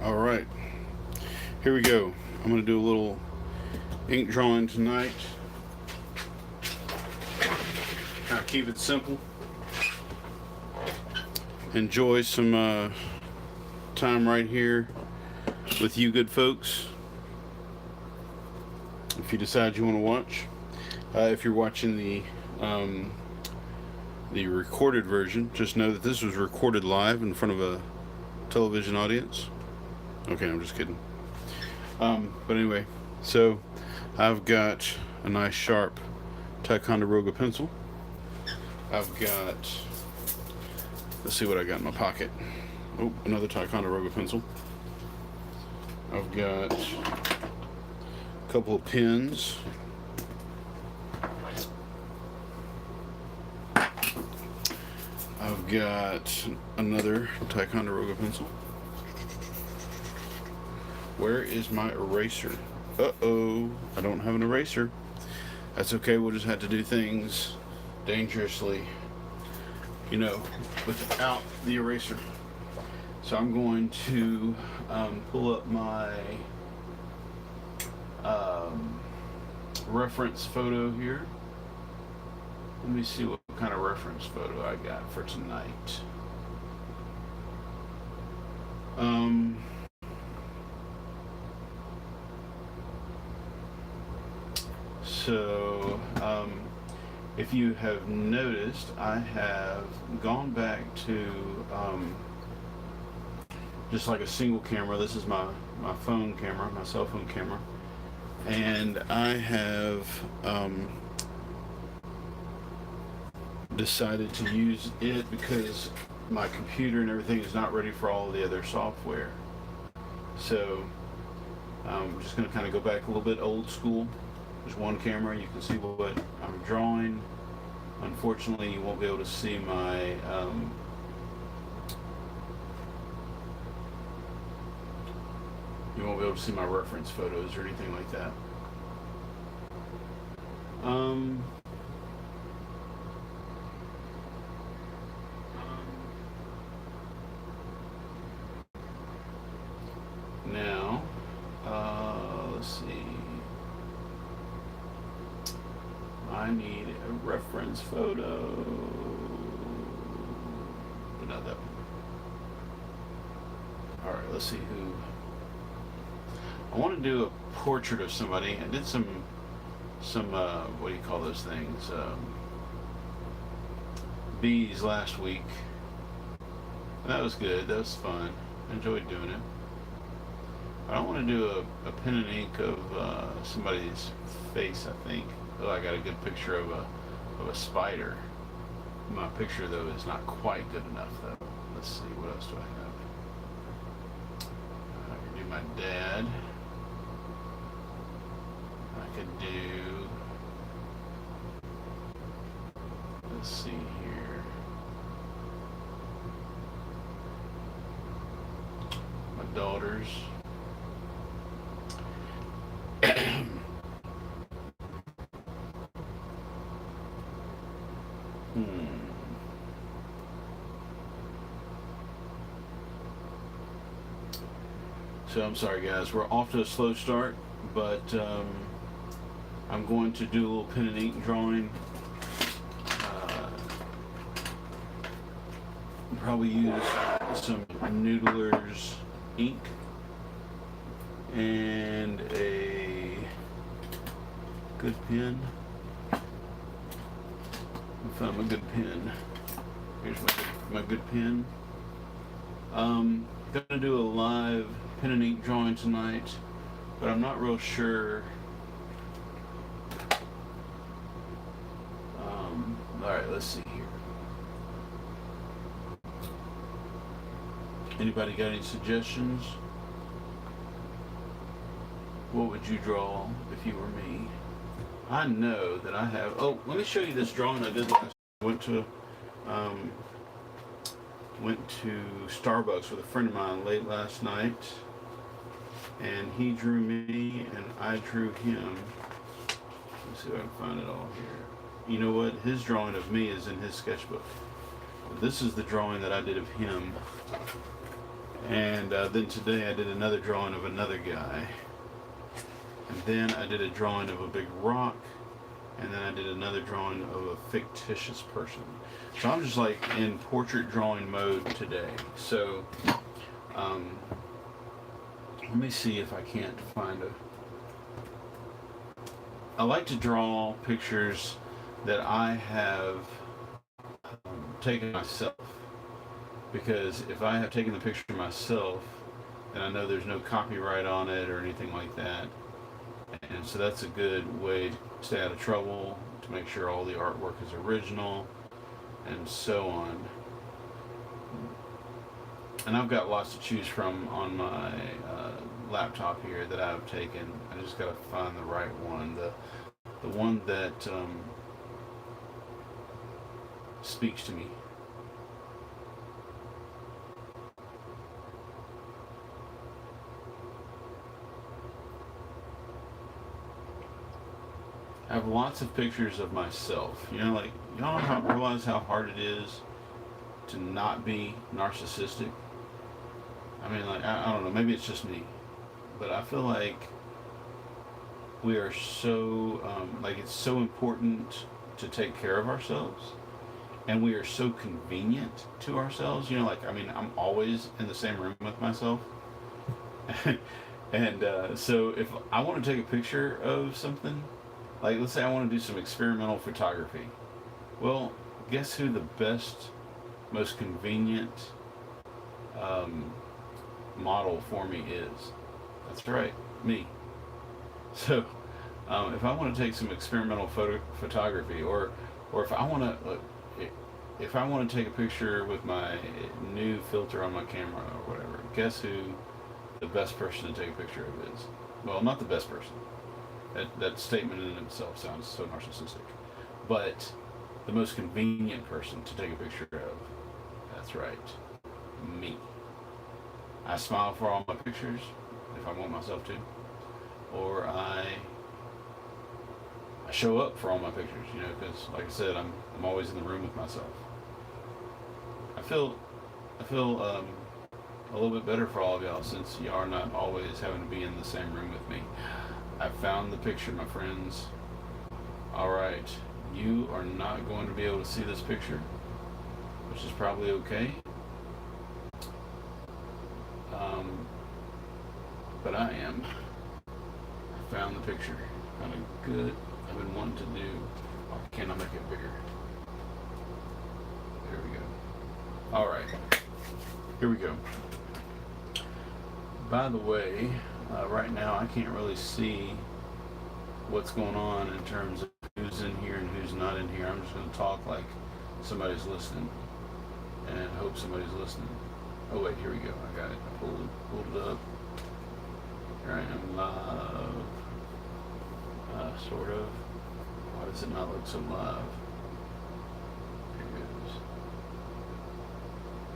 All right, here we go. I'm going to do a little ink drawing tonight. Kind of keep it simple. Enjoy some time right here with you good folks. If you decide you want to watch. If you're watching the recorded version, just know that this was recorded live in front of a television audience. Okay, I'm just kidding. But anyway, so I've got a nice sharp Ticonderoga pencil. I've got, let's see what I got in my pocket. Oh, another Ticonderoga pencil. I've got a couple of pens. I've got another Ticonderoga pencil. Where is my eraser? Uh-oh, I don't have an eraser. That's okay, we'll just have to do things dangerously, without the eraser. So I'm going to pull up my reference photo here. Let me see what kind of reference photo I got for tonight. So, if you have noticed, I have gone back to just like a single camera. This is my phone camera, my cell phone camera. And I have decided to use it because my computer and everything is not ready for all the other software. So I'm just going to kind of go back a little bit old school. There's one camera, you can see what I'm drawing. Unfortunately, you won't be able to see my reference photos or anything like that. Now, let's see. I need a reference photo. But not that one. Alright, let's see who. I want to do a portrait of somebody. I did some what do you call those things? Bees last week. That was good. That was fun. I enjoyed doing it. I don't want to do a pen and ink of somebody's face, I think. Oh, I got a good picture of a spider. My picture, though, is not quite good enough, though. Let's see, what else do I have? I can do my dad. I could do, let's see here. My daughters. So I'm sorry guys, we're off to a slow start, but I'm going to do a little pen and ink drawing. Probably use some Noodler's ink and a good pen. I found my good pen. Here's my good pen. Gonna do a live pen and ink drawing tonight, but I'm not real sure. Alright, let's see here. Anybody got any suggestions? What would you draw if you were me? I know that I have. Oh, let me show you this drawing I did last. I went to Starbucks with a friend of mine late last night, and he drew me and I drew him. Let's see if I can find it all here. You know what? His drawing of me is in his sketchbook. This is the drawing that I did of him. And then today I did another drawing of another guy. And then I did a drawing of a big rock. And then I did another drawing of a fictitious person. So I'm just like in portrait drawing mode today. So let me see if I can't find a... I like to draw pictures that I have taken myself. Because if I have taken the picture myself, then I know there's no copyright on it or anything like that. And so that's a good way to stay out of trouble, to make sure all the artwork is original, and so on. And I've got lots to choose from on my laptop here that I've taken. I just got to find the right one, the one that speaks to me. I have lots of pictures of myself. You know, like, y'all realize how hard it is to not be narcissistic? I mean, like, I don't know, maybe it's just me. But I feel like we are so, like, it's so important to take care of ourselves. And we are so convenient to ourselves. You know, like, I mean, I'm always in the same room with myself. And so if I want to take a picture of something, like, let's say I want to do some experimental photography. Well, guess who the best, most convenient model for me is? That's right, me. So, if I want to take some experimental photography, or if I want to take a picture with my new filter on my camera or whatever, guess who the best person to take a picture of is? Well, not the best person. That statement in itself sounds so narcissistic. But the most convenient person to take a picture of, that's right, me. I smile for all my pictures, if I want myself to. Or I show up for all my pictures, you know, because, like I said, I'm always in the room with myself. I feel a little bit better for all of y'all, since y'all are not always having to be in the same room with me. I found the picture, my friends. Alright, you are not going to be able to see this picture, which is probably okay. But I am. I found the picture. Kind of good. I've been wanting to do. Why can't I make it bigger? There we go. Alright, here we go. By the way, right now I can't really see what's going on in terms of who's in here and who's not in here. I'm just going to talk like somebody's listening and hope somebody's listening. Oh wait, here we go. I got it. I pulled it up. Here I am live. Sort of. Why does it not look so live? Here it goes.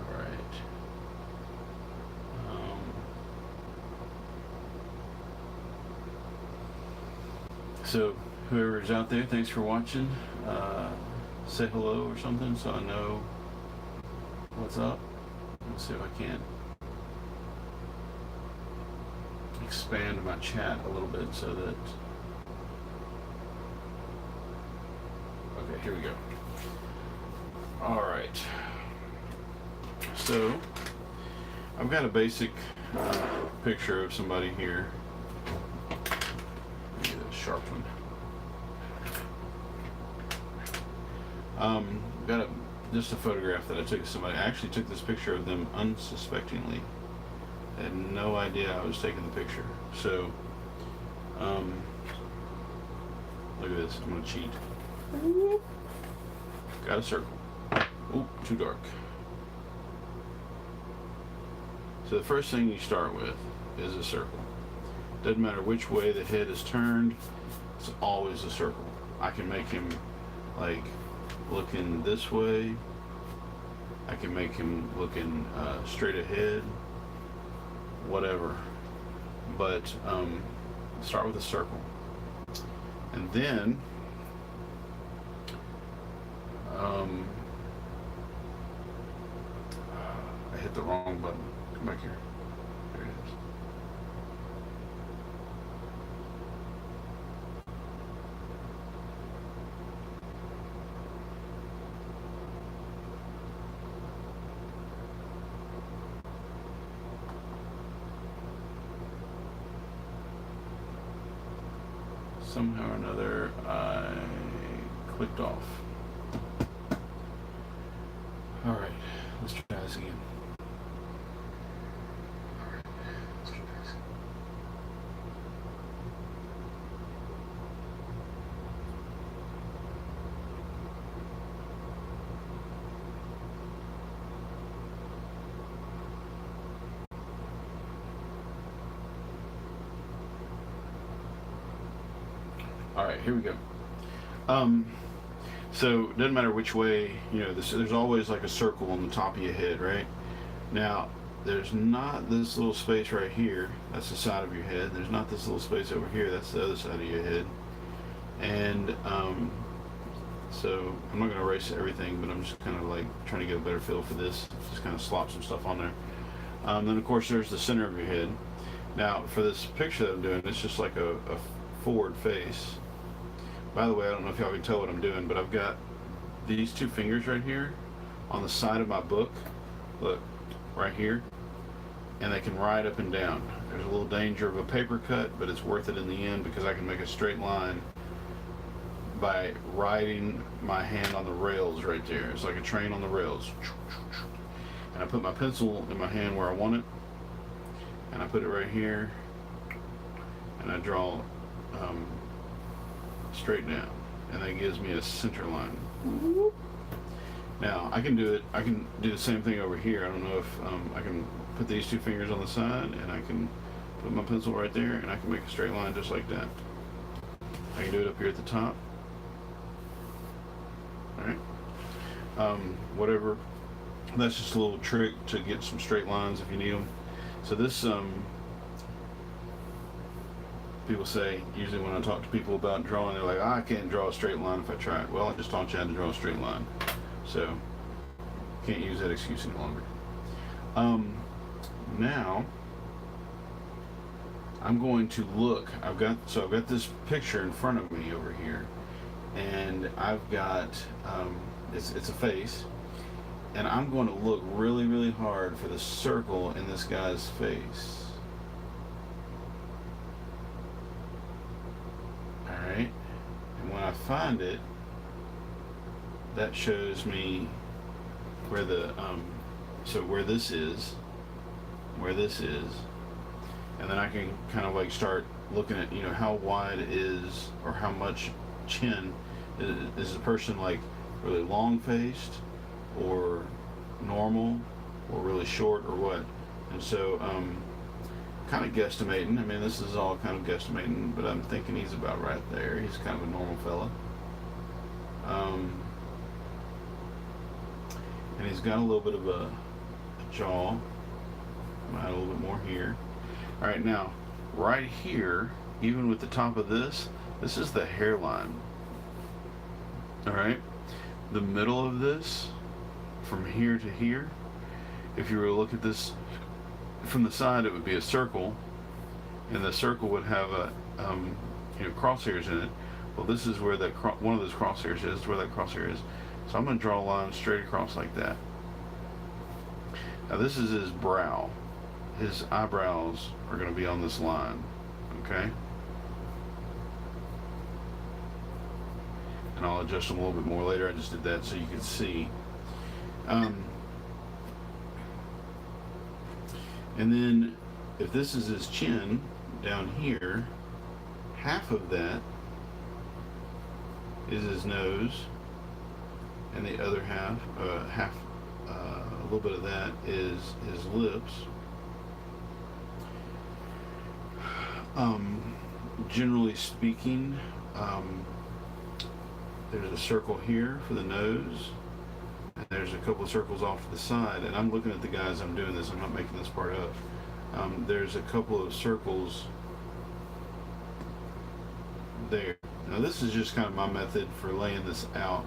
Alright. So, whoever's out there, thanks for watching. Say hello or something so I know what's up. Let's see if I can't expand my chat a little bit so that... Okay, here we go. Alright. So, I've got a basic picture of somebody here. Sharp one. Got just a photograph that I took of somebody. I actually took this picture of them unsuspectingly. I had no idea I was taking the picture. So, look at this. I'm gonna cheat. Got a circle. Ooh, too dark. So the first thing you start with is a circle. Doesn't matter which way the head is turned, it's always a circle. I can make him like looking this way. I can make him looking straight ahead, whatever. But start with a circle. And then I hit the wrong button. Come back here. somehow or another I clicked off. Alright, let's try this again. Alright, here we go. So it doesn't matter which way, there's always like a circle on the top of your head, right? Now, there's not this little space right here, that's the side of your head. There's not this little space over here, that's the other side of your head. And so I'm not going to erase everything, but I'm just kind of like trying to get a better feel for this. Just kind of slop some stuff on there. Then of course there's the center of your head. Now for this picture that I'm doing, it's just like a forward face. By the way, I don't know if y'all can tell what I'm doing, but I've got these two fingers right here on the side of my book. Look, right here. And they can ride up and down. There's a little danger of a paper cut, but it's worth it in the end because I can make a straight line by riding my hand on the rails right there. It's like a train on the rails. And I put my pencil in my hand where I want it. And I put it right here. And I draw straight down, and that gives me a center line. Now I can do the same thing over here. I don't know if I can put these two fingers on the side, and I can put my pencil right there, and I can make a straight line just like that. I can do it up here at the top. Alright, whatever, that's just a little trick to get some straight lines if you need them. So this people say, usually when I talk to people about drawing, they're like, I can't draw a straight line if I try it. Well, I just taught you how to draw a straight line. So, can't use that excuse any longer. Now, I'm going to look. I've got this picture in front of me over here. And I've got, it's a face. And I'm going to look really, really hard for the circle in this guy's face. Alright, and when I find it, that shows me where the, where this is, and then I can kind of like start looking at, how wide is, or how much chin, is the person like really long-faced, or normal, or really short, or what? And so, kind of guesstimating. I mean, this is all kind of guesstimating, but I'm thinking he's about right there. He's kind of a normal fella. And he's got a little bit of a jaw. I'll add a little bit more here. Alright, now, right here, even with the top of this is the hairline. Alright? The middle of this, from here to here, if you were to look at this from the side, it would be a circle, and the circle would have a crosshairs in it. Well, this is where that one of those crosshairs is, where that crosshair is. So I'm going to draw a line straight across like that. Now this is his brow. His eyebrows are going to be on this line. Okay? And I'll adjust them a little bit more later. I just did that so you can see. And then, if this is his chin, down here, half of that is his nose, and the other half, a little bit of that is his lips. Generally speaking, there's a circle here for the nose, and there's a couple of circles off to the side, and I'm looking at the guys I'm doing this, I'm not making this part up. There's a couple of circles there. Now this is just kind of my method for laying this out.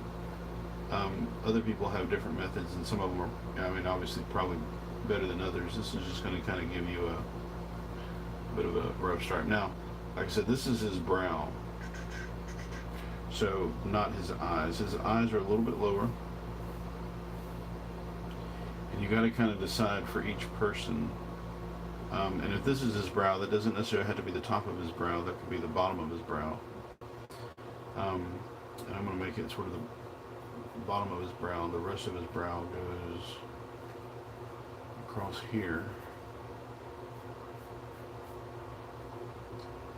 Other people have different methods, and some of them are, obviously probably better than others. This is just going to kind of give you a bit of a rough start. Now, like I said, this is his brow. So, not his eyes. His eyes are a little bit lower. And you got to kind of decide for each person. And if this is his brow, that doesn't necessarily have to be the top of his brow. That could be the bottom of his brow. And I'm going to make it sort of the bottom of his brow. The rest of his brow goes across here.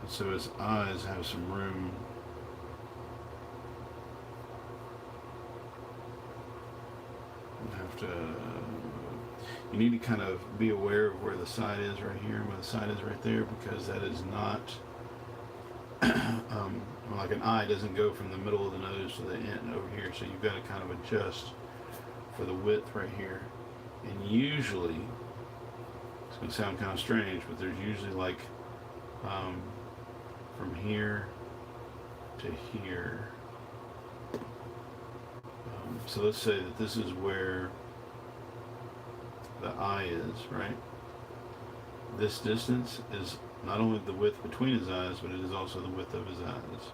And so his eyes have some room. You need to kind of be aware of where the side is right here and where the side is right there, because that is not like an eye doesn't go from the middle of the nose to the end over here, so you've got to kind of adjust for the width right here. And usually, it's going to sound kind of strange, but there's usually like from here to here. So let's say that this is where the eye is, right? This distance is not only the width between his eyes, but it is also the width of his eyes.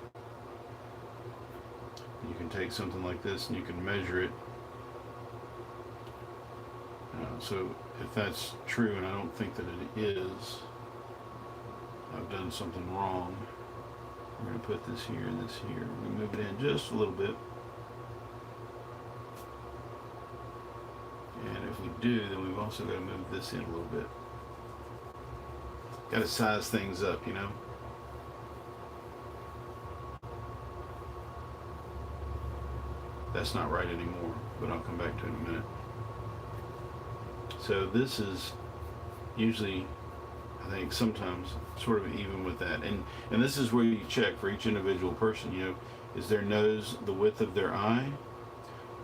You can take something like this and you can measure it. So if that's true, and I don't think that it is, I've done something wrong. We're going to put this here and this here. We're going to move it in just a little bit. And if we do, then we've also got to move this in a little bit. Got to size things up, you know. That's not right anymore, but I'll come back to it in a minute. So this is usually, I think, sometimes sort of even with that. And this is where you check for each individual person, you know, is their nose the width of their eye,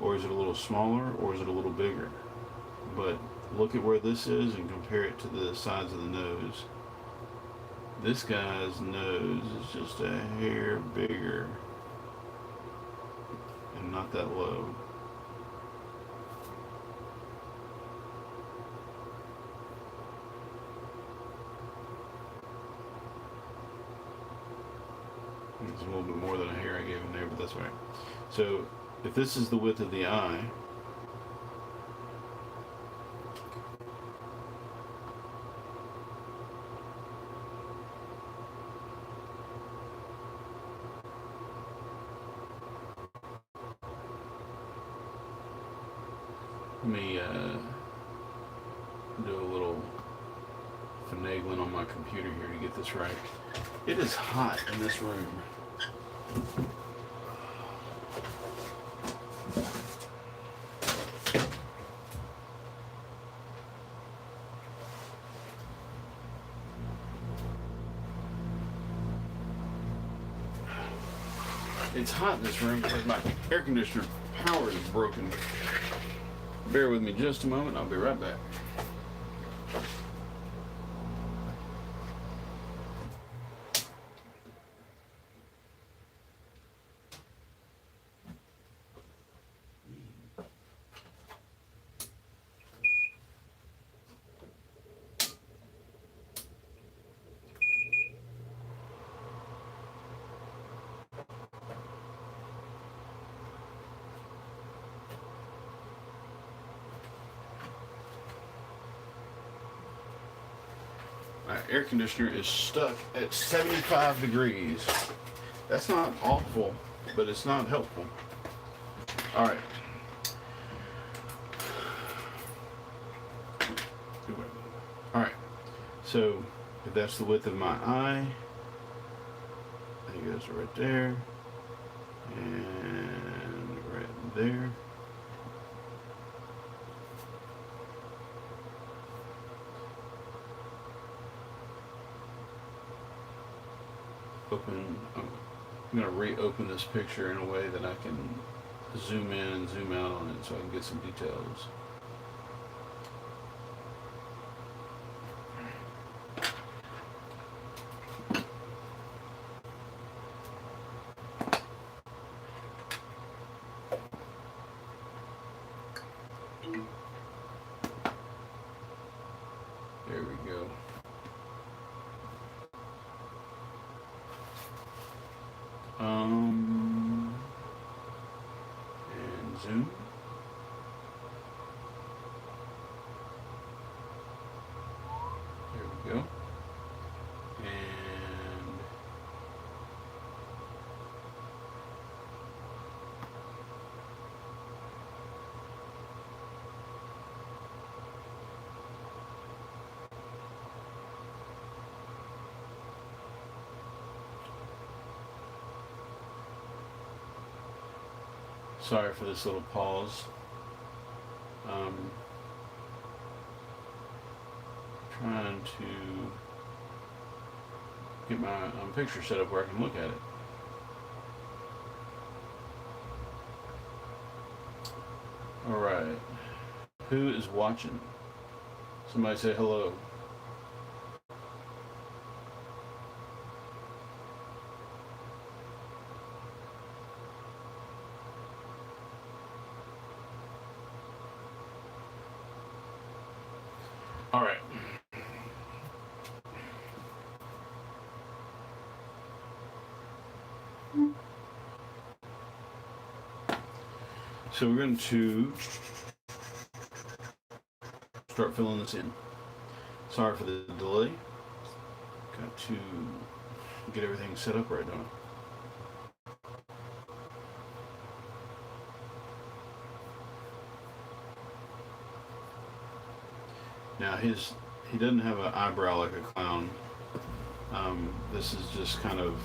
or is it a little smaller, or is it a little bigger? But look at where this is and compare it to the sides of the nose. This guy's nose is just a hair bigger and not that low. It's a little bit more than a hair I gave him there, but that's all right. So if this is the width of the eye, let me do a little finagling on my computer here to get this right. It is hot in this room. It's hot in this room because my air conditioner power is broken. Bear with me just a moment, I'll be right back. My air conditioner is stuck at 75 degrees. That's not awful, but it's not helpful. All right. All right. So if that's the width of my eye, it goes right there and right there. I'm going to reopen this picture in a way that I can zoom in and zoom out on it so I can get some details. There we go. And zoom. There we go. And Sorry for this little pause. Trying to get my picture set up where I can look at it. Alright. Who is watching? Somebody say hello. Alright. So we're going to start filling this in. Sorry for the delay. Got to get everything set up right, don't I? Now he doesn't have an eyebrow like a clown. This is just kind of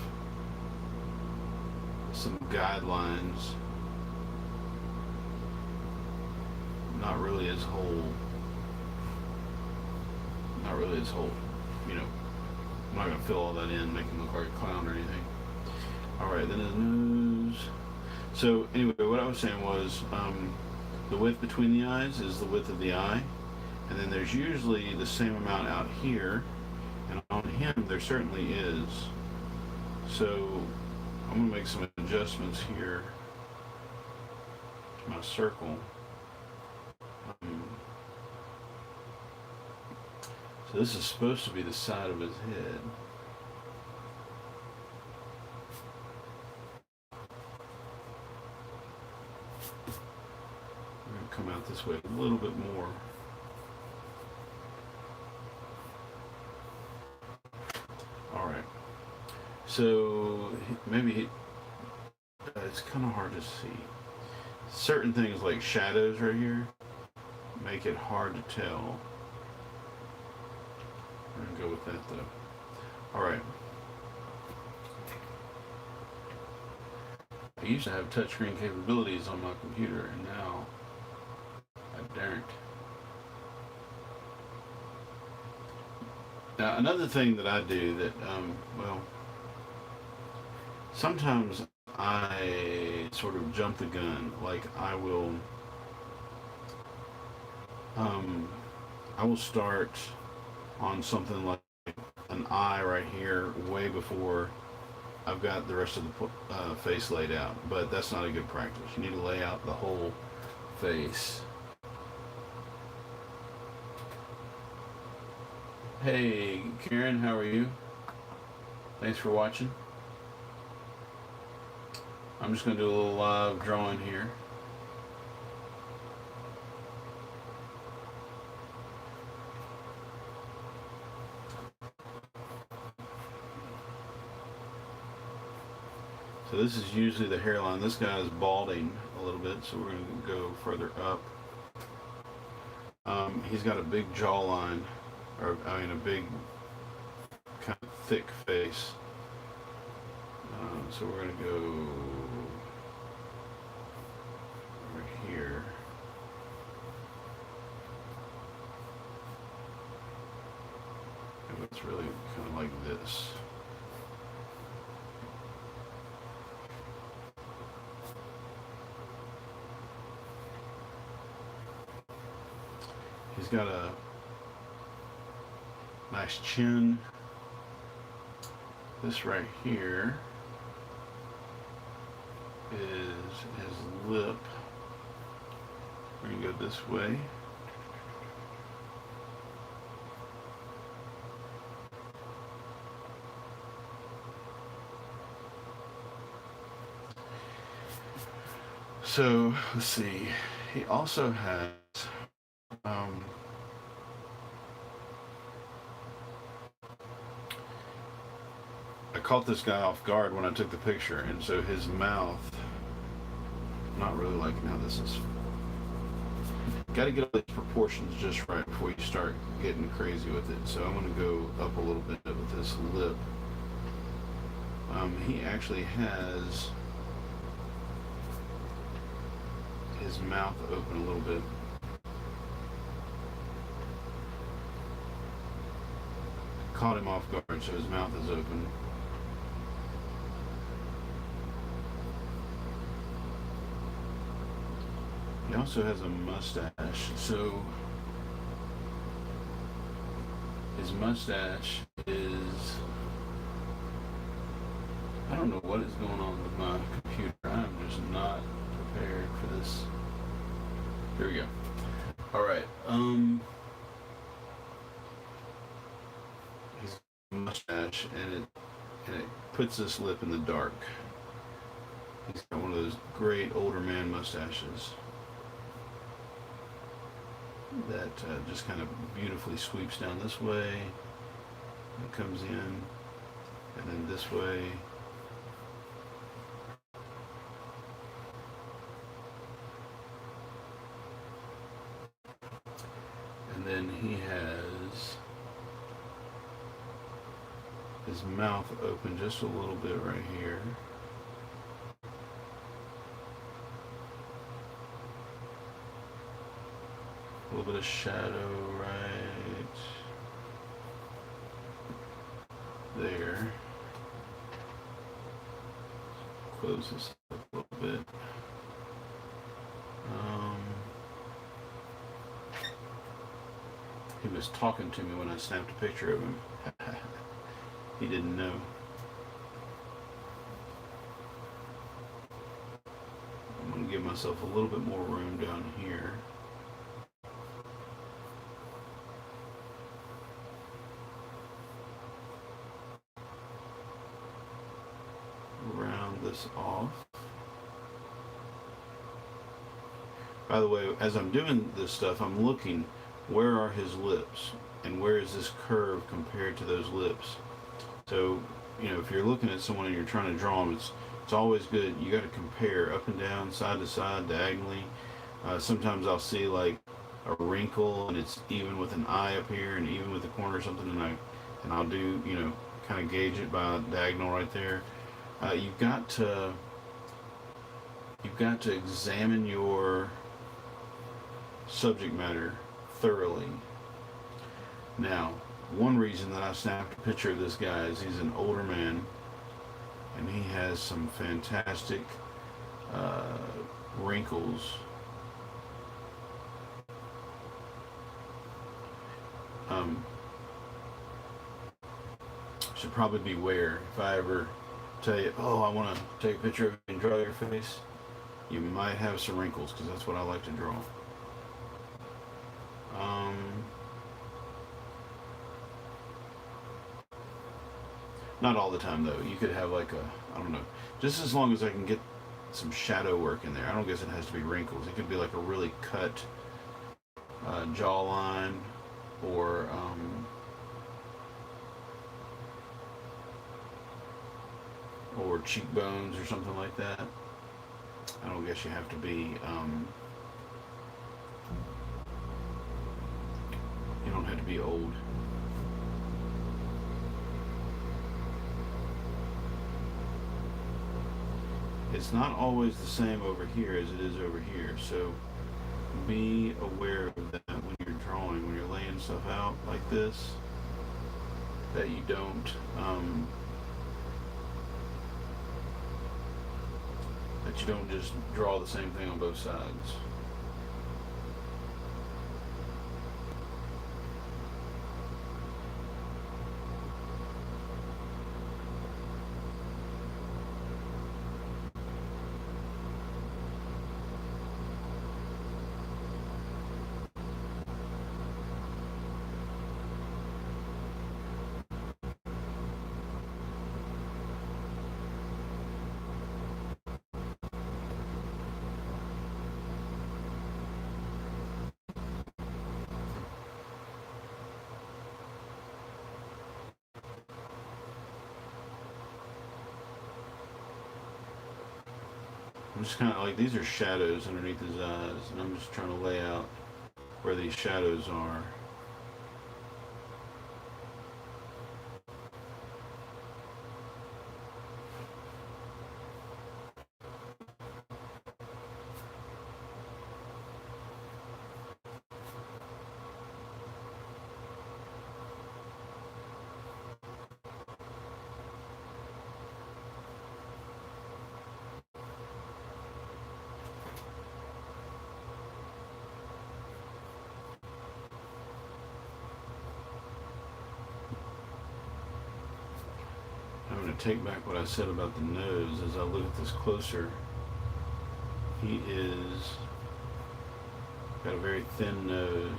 some guidelines. Not really his whole, you know, I'm not going to fill all that in, make him look like a clown or anything. Alright, then his nose. So anyway, what I was saying was, the width between the eyes is the width of the eye, and then there's usually the same amount out here, and on him there certainly is. So I'm going to make some adjustments here to my circle. So this is supposed to be the side of his head. We're going to come out this way a little bit more. Alright. So maybe it's kind of hard to see. Certain things like shadows right here make it hard to tell. We're going to go with that though. Alright. I used to have touchscreen capabilities on my computer, and now I daren't. Now, another thing that I do that, well, sometimes I sort of jump the gun. Like I will start on something like an eye right here way before I've got the rest of the face laid out. But that's not a good practice. You need to lay out the whole face. Hey Karen, how are you? Thanks for watching. I'm just going to do a little live drawing here. So this is usually the hairline. This guy is balding a little bit, so we're going to go further up. He's got a big jawline, or I mean a big kind of thick face. So we're going to go over here. And it's really kind of like this. He's got a nice chin. This right here is his lip. We're going to go this way. So, let's see. He also has I caught this guy off guard when I took the picture, and so his mouth, I'm not really liking how this is. Got to get all these proportions just right before you start getting crazy with it. So I'm going to go up a little bit with this lip. He actually has his mouth open a little bit. Caught him off guard, so his mouth is open. He also has a mustache, so his mustache is... I don't know what is going on with my computer. I'm just not prepared for this. Here we go. Alright, his mustache, and it puts this lip in the dark. He's got one of those great older man mustaches that just kind of beautifully sweeps down this way and comes in, and then this way. And then he has his mouth open just a little bit right here. A little bit of shadow right there. Close this up a little bit. He was talking to me when I snapped a picture of him. He didn't know. I'm going to give myself a little bit more room down here. Round this off. By the way, as I'm doing this stuff, I'm looking, where are his lips? And where is this curve compared to those lips? So, you know, if you're looking at someone and you're trying to draw them, it's always good. You got to compare up and down, side to side, diagonally. Sometimes I'll see like a wrinkle and it's even with an eye up here and even with the corner or something, and I'll do, you know, kind of gauge it by diagonal right there. You've got to examine your subject matter thoroughly. Now, one reason that I snapped a picture of this guy is he's an older man, and he has some fantastic wrinkles. Should probably beware if I ever tell you, oh, I want to take a picture of you and draw your face. You might have some wrinkles, because that's what I like to draw. Not all the time though. You could have like I don't know, just as long as I can get some shadow work in there. I don't guess it has to be wrinkles. It could be like a really cut jawline, or cheekbones or something like that. I don't guess you have to be you don't have to be old. It's not always the same over here as it is over here, so be aware of that when you're drawing, when you're laying stuff out like this, that you don't just draw the same thing on both sides. I'm just kind of like, these are shadows underneath his eyes, and I'm just trying to lay out where these shadows are. going to take back what I said about the nose. As I look at this closer, he is got a very thin nose.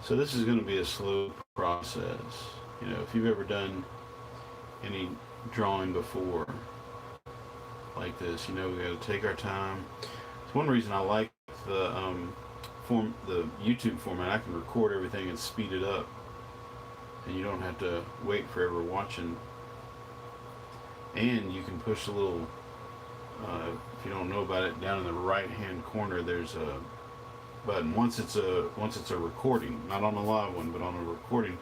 So this is going to be a slow process. You know, if you've ever done any drawing before like this, you know we got to take our time. It's one reason I like the the YouTube format. I can record everything and speed it up, and you don't have to wait forever watching. And you can push a little. If you don't know about it, down in the right-hand corner, there's a button. Once it's a recording, not on a live one, but on a recording,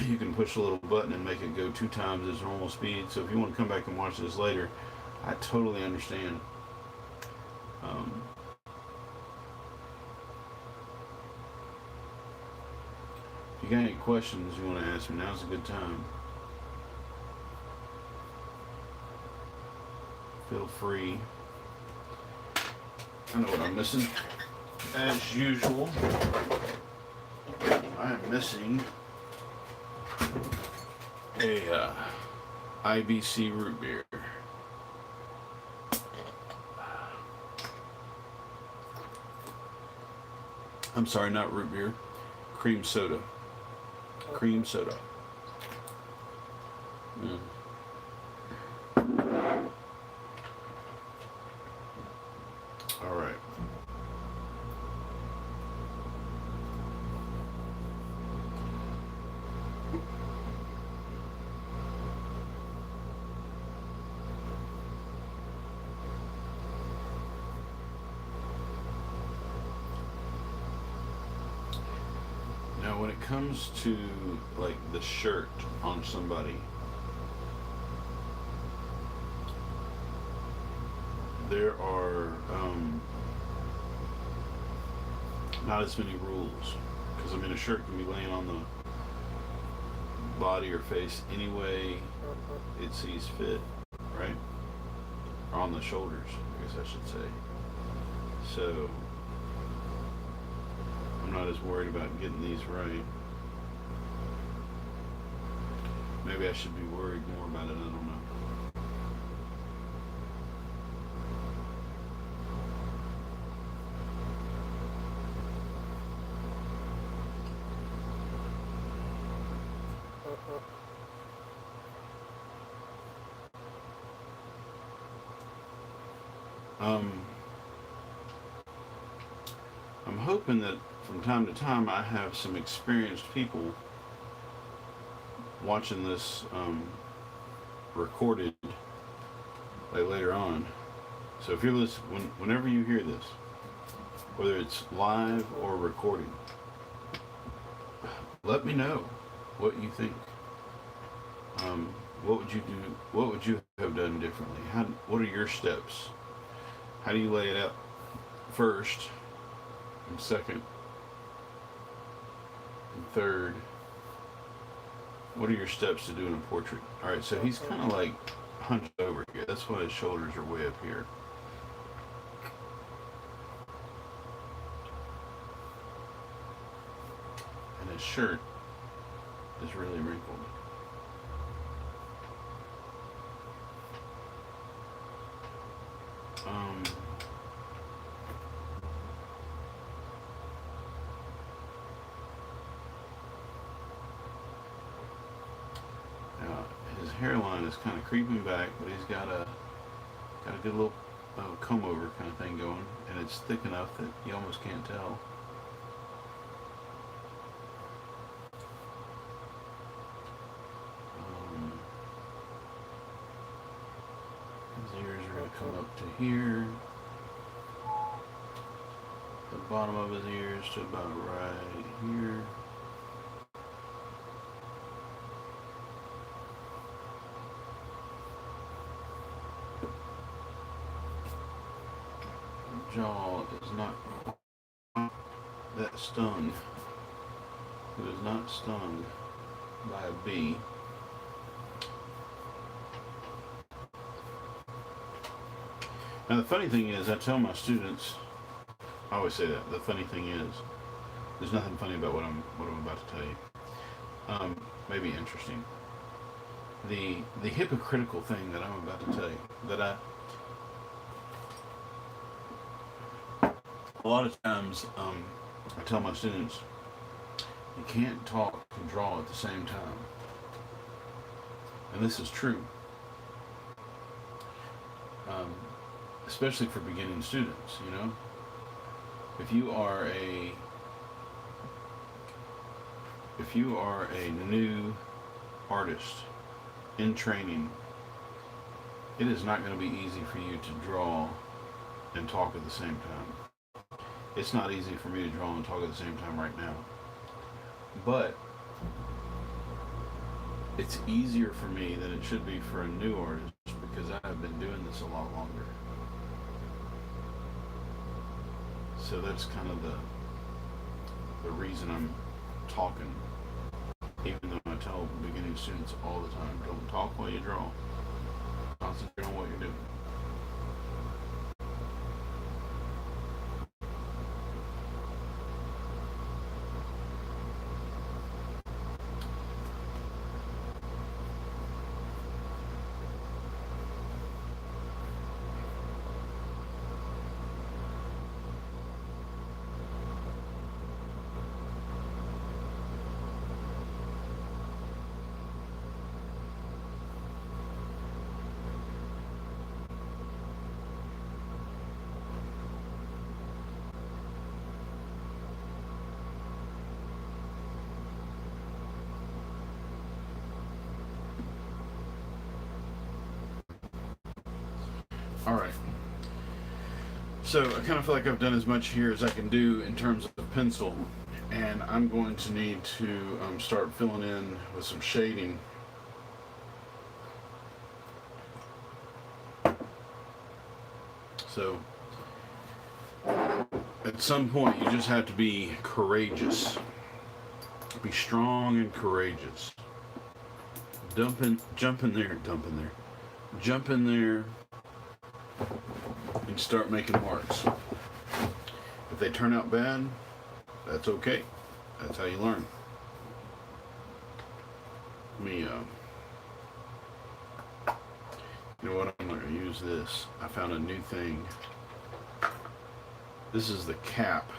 you can push a little button and make it go 2 times its normal speed. So if you want to come back and watch this later, I totally understand. If you got any questions you want to ask me, now's a good time. Feel free. I know what I'm missing. As usual, I am missing a IBC root beer. I'm sorry, not root beer. Cream soda. Cream soda. All right. Now, when it comes to like the shirt on somebody, there are not as many rules, because I mean a shirt can be laying on the body or face any way it sees fit, right? Or on the shoulders, I guess I should say. So I'm not as worried about getting these right. Maybe I should be worried more about it, I don't know. I'm hoping that from time to time I have some experienced people watching this recorded like later on. So if you're listening, whenever you hear this, whether it's live or recording, let me know what you think. What would you do? What would you have done differently? What are your steps? How do you lay it out first, and second, and third? What are your steps to doing a portrait? All right, so he's kind of like hunched over here. That's why his shoulders are way up here. And his shirt is really wrinkled. His hairline is kind of creeping back, but he's got a good little comb over kind of thing going, and it's thick enough that you almost can't tell. His ears are going to come up to here. The bottom of his ears to about right here. jaw is not that stung, who is not stung by a bee. Now the funny thing is, I tell my students, I always say that, the funny thing is, there's nothing funny about what I'm about to tell you. Maybe interesting. The hypocritical thing that I'm about to tell you, that a lot of times I tell my students, you can't talk and draw at the same time. And this is true. Especially for beginning students, you know. If you are a new artist in training, it is not going to be easy for you to draw and talk at the same time. It's not easy for me to draw and talk at the same time right now. But it's easier for me than it should be for a new artist because I have been doing this a lot longer. So that's kind of the reason I'm talking. Even though I tell beginning students all the time, don't talk while you draw. Concentrate on what you're doing. All right. So I kind of feel like I've done as much here as I can do in terms of pencil, and I'm going to need to start filling in with some shading. So at some point you just have to be courageous. Be strong and courageous. Jump in there, and start making marks. If they turn out bad, that's okay. That's how you learn. You know what, I'm going to use this. I found a new thing. This is the cap.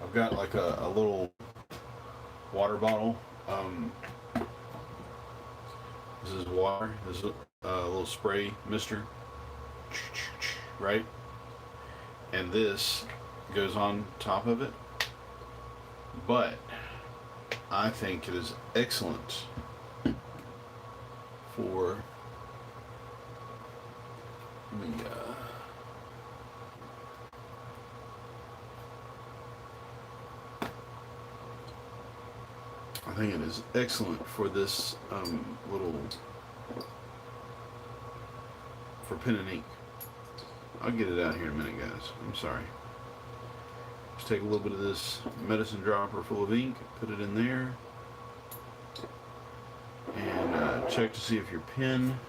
I've got like a little water bottle. This is water. This is a little spray mister, right? And this goes on top of it. But I think it is excellent for I think it is excellent for this for pen and ink. I'll get it out here in a minute, guys. I'm sorry. Just take a little bit of this medicine dropper full of ink, put it in there, and check to see if your pen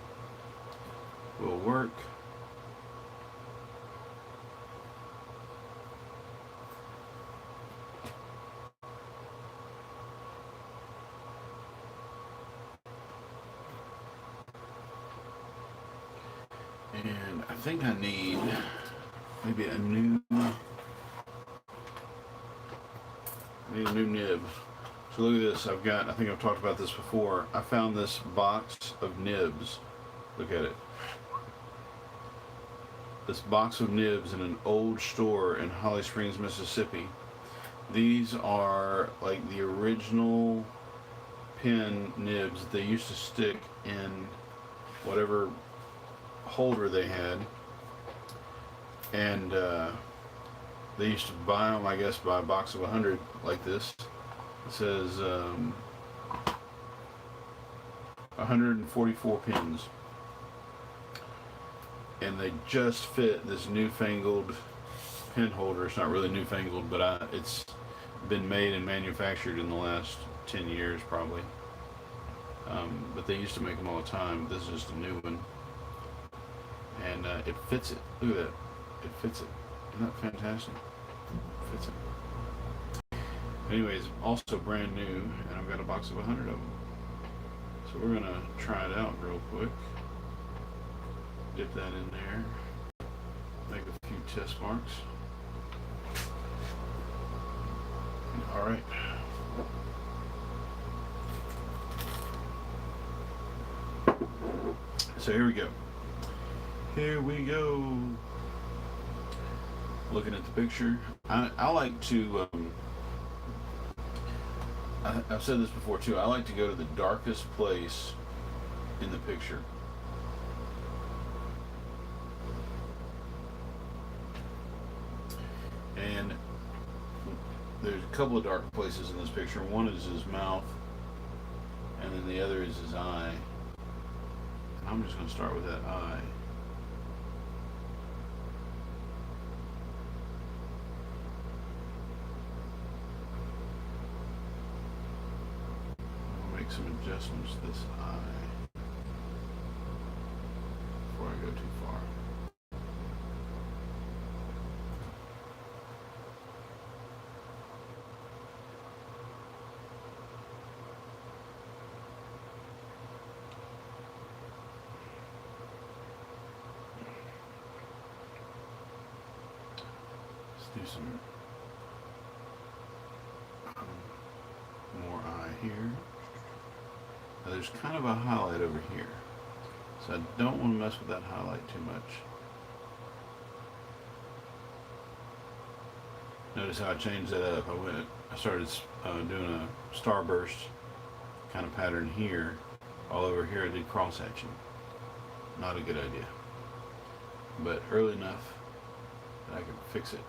will work. And I think I need maybe a new nib. So look at this. I think I've talked about this before. I found this box of nibs. Look at it. This box of nibs in an old store in Holly Springs, Mississippi. These are like the original pen nibs that they used to stick in whatever holder they had, and they used to buy them, I guess, by a box of 100 like this. It says 144 pins. and they just fit this newfangled pen holder. It's not really newfangled, but it's been made and manufactured in the last 10 years probably. But they used to make them all the time. This is just a new one, and it fits it. Look at that, it fits it. Isn't that fantastic? It fits it. Anyways, also brand new, and I've got a box of 100 of them. So we're gonna try it out real quick. Dip that in there. Make a few test marks. All right. So here we go. Here we go. Looking at the picture, I like to. I've said this before too. I like to go to the darkest place in the picture. And there's a couple of dark places in this picture. One is his mouth, and then the other is his eye. I'm just going to start with that eye. I'll make some adjustments to this eye before I go too far. Do some more eye here. Now there's kind of a highlight over here, so I don't want to mess with that highlight too much. Notice how I changed that up. I started doing a starburst kind of pattern here. All over here I did cross hatching. Not a good idea, but early enough that I can fix it.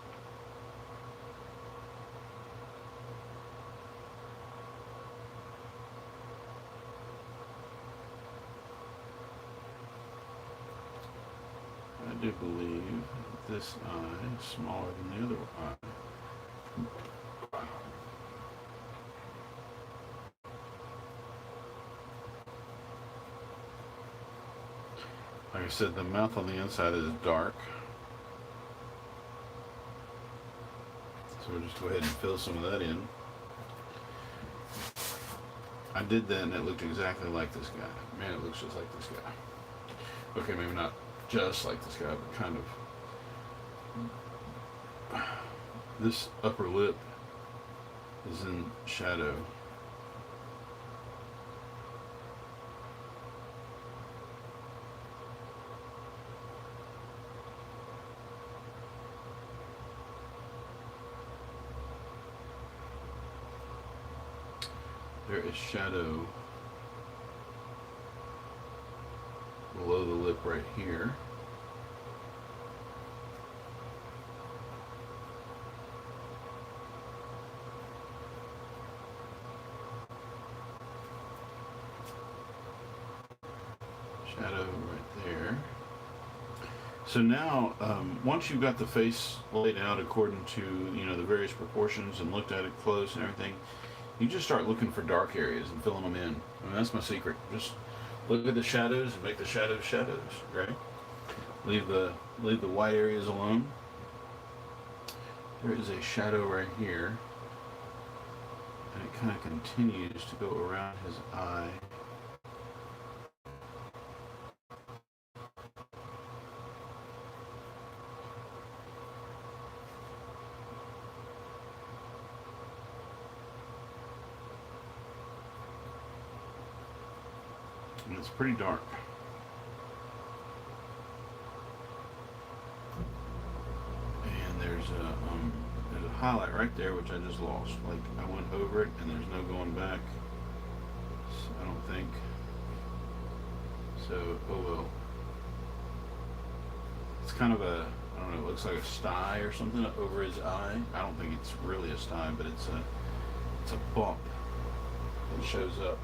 I do believe this eye is smaller than the other eye. Like I said, the mouth on the inside is dark. So we'll just go ahead and fill some of that in. I did that and it looked exactly like this guy. Man, it looks just like this guy. Okay, maybe not just like this guy, but kind of. This upper lip is in shadow. There is shadow below the lip right here. Shadow right there. So now, once you've got the face laid out according to, the various proportions and looked at it close and everything, you just start looking for dark areas and filling them in. I mean, that's my secret. Just look at the shadows and make the shadows shadows, right? Leave the white areas alone. There is a shadow right here, and it kind of continues to go around his eye. And it's pretty dark. And there's a highlight right there which I just lost. Like I went over it and there's no going back. So I don't think. So oh well. It's kind of a, I don't know, it looks like a sty or something over his eye. I don't think it's really a sty, but it's a bump that shows up.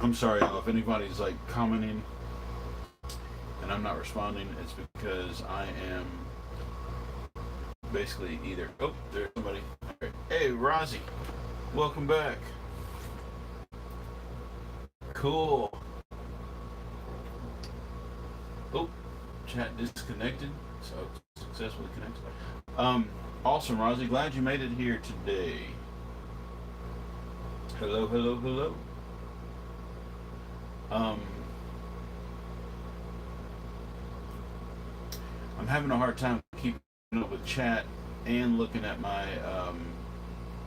I'm sorry, y'all, if anybody's like commenting and I'm not responding, it's because I am basically either. Oh, there's somebody. Right. Hey, Rozzy, welcome back. Cool. Oh, chat disconnected. So successfully connected. Awesome, Rozzy. Glad you made it here today. Hello, hello, hello. I'm having a hard time keeping up with chat and looking at my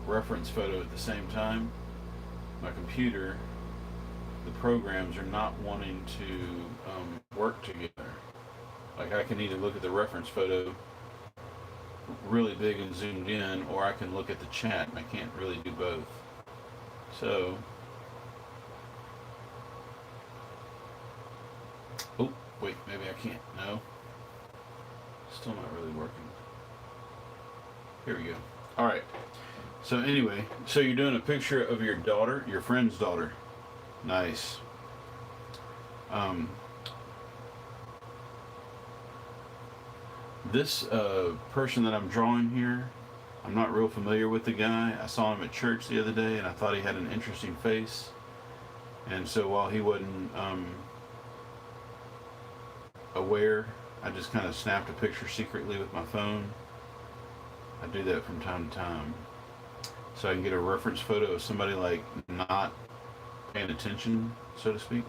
reference photo at the same time. My computer, the programs are not wanting to work together. Like I can either look at the reference photo really big and zoomed in, or I can look at the chat, and I can't really do both. So, oh wait, maybe I can't. No, still not really working. Here we go. All right. So anyway, so you're doing a picture of your daughter, your friend's daughter. Nice. This person that I'm drawing here, I'm not real familiar with the guy. I saw him at church the other day, and I thought he had an interesting face. And so while he wasn't aware, I just kind of snapped a picture secretly with my phone. I do that from time to time, so I can get a reference photo of somebody like not paying attention, so to speak.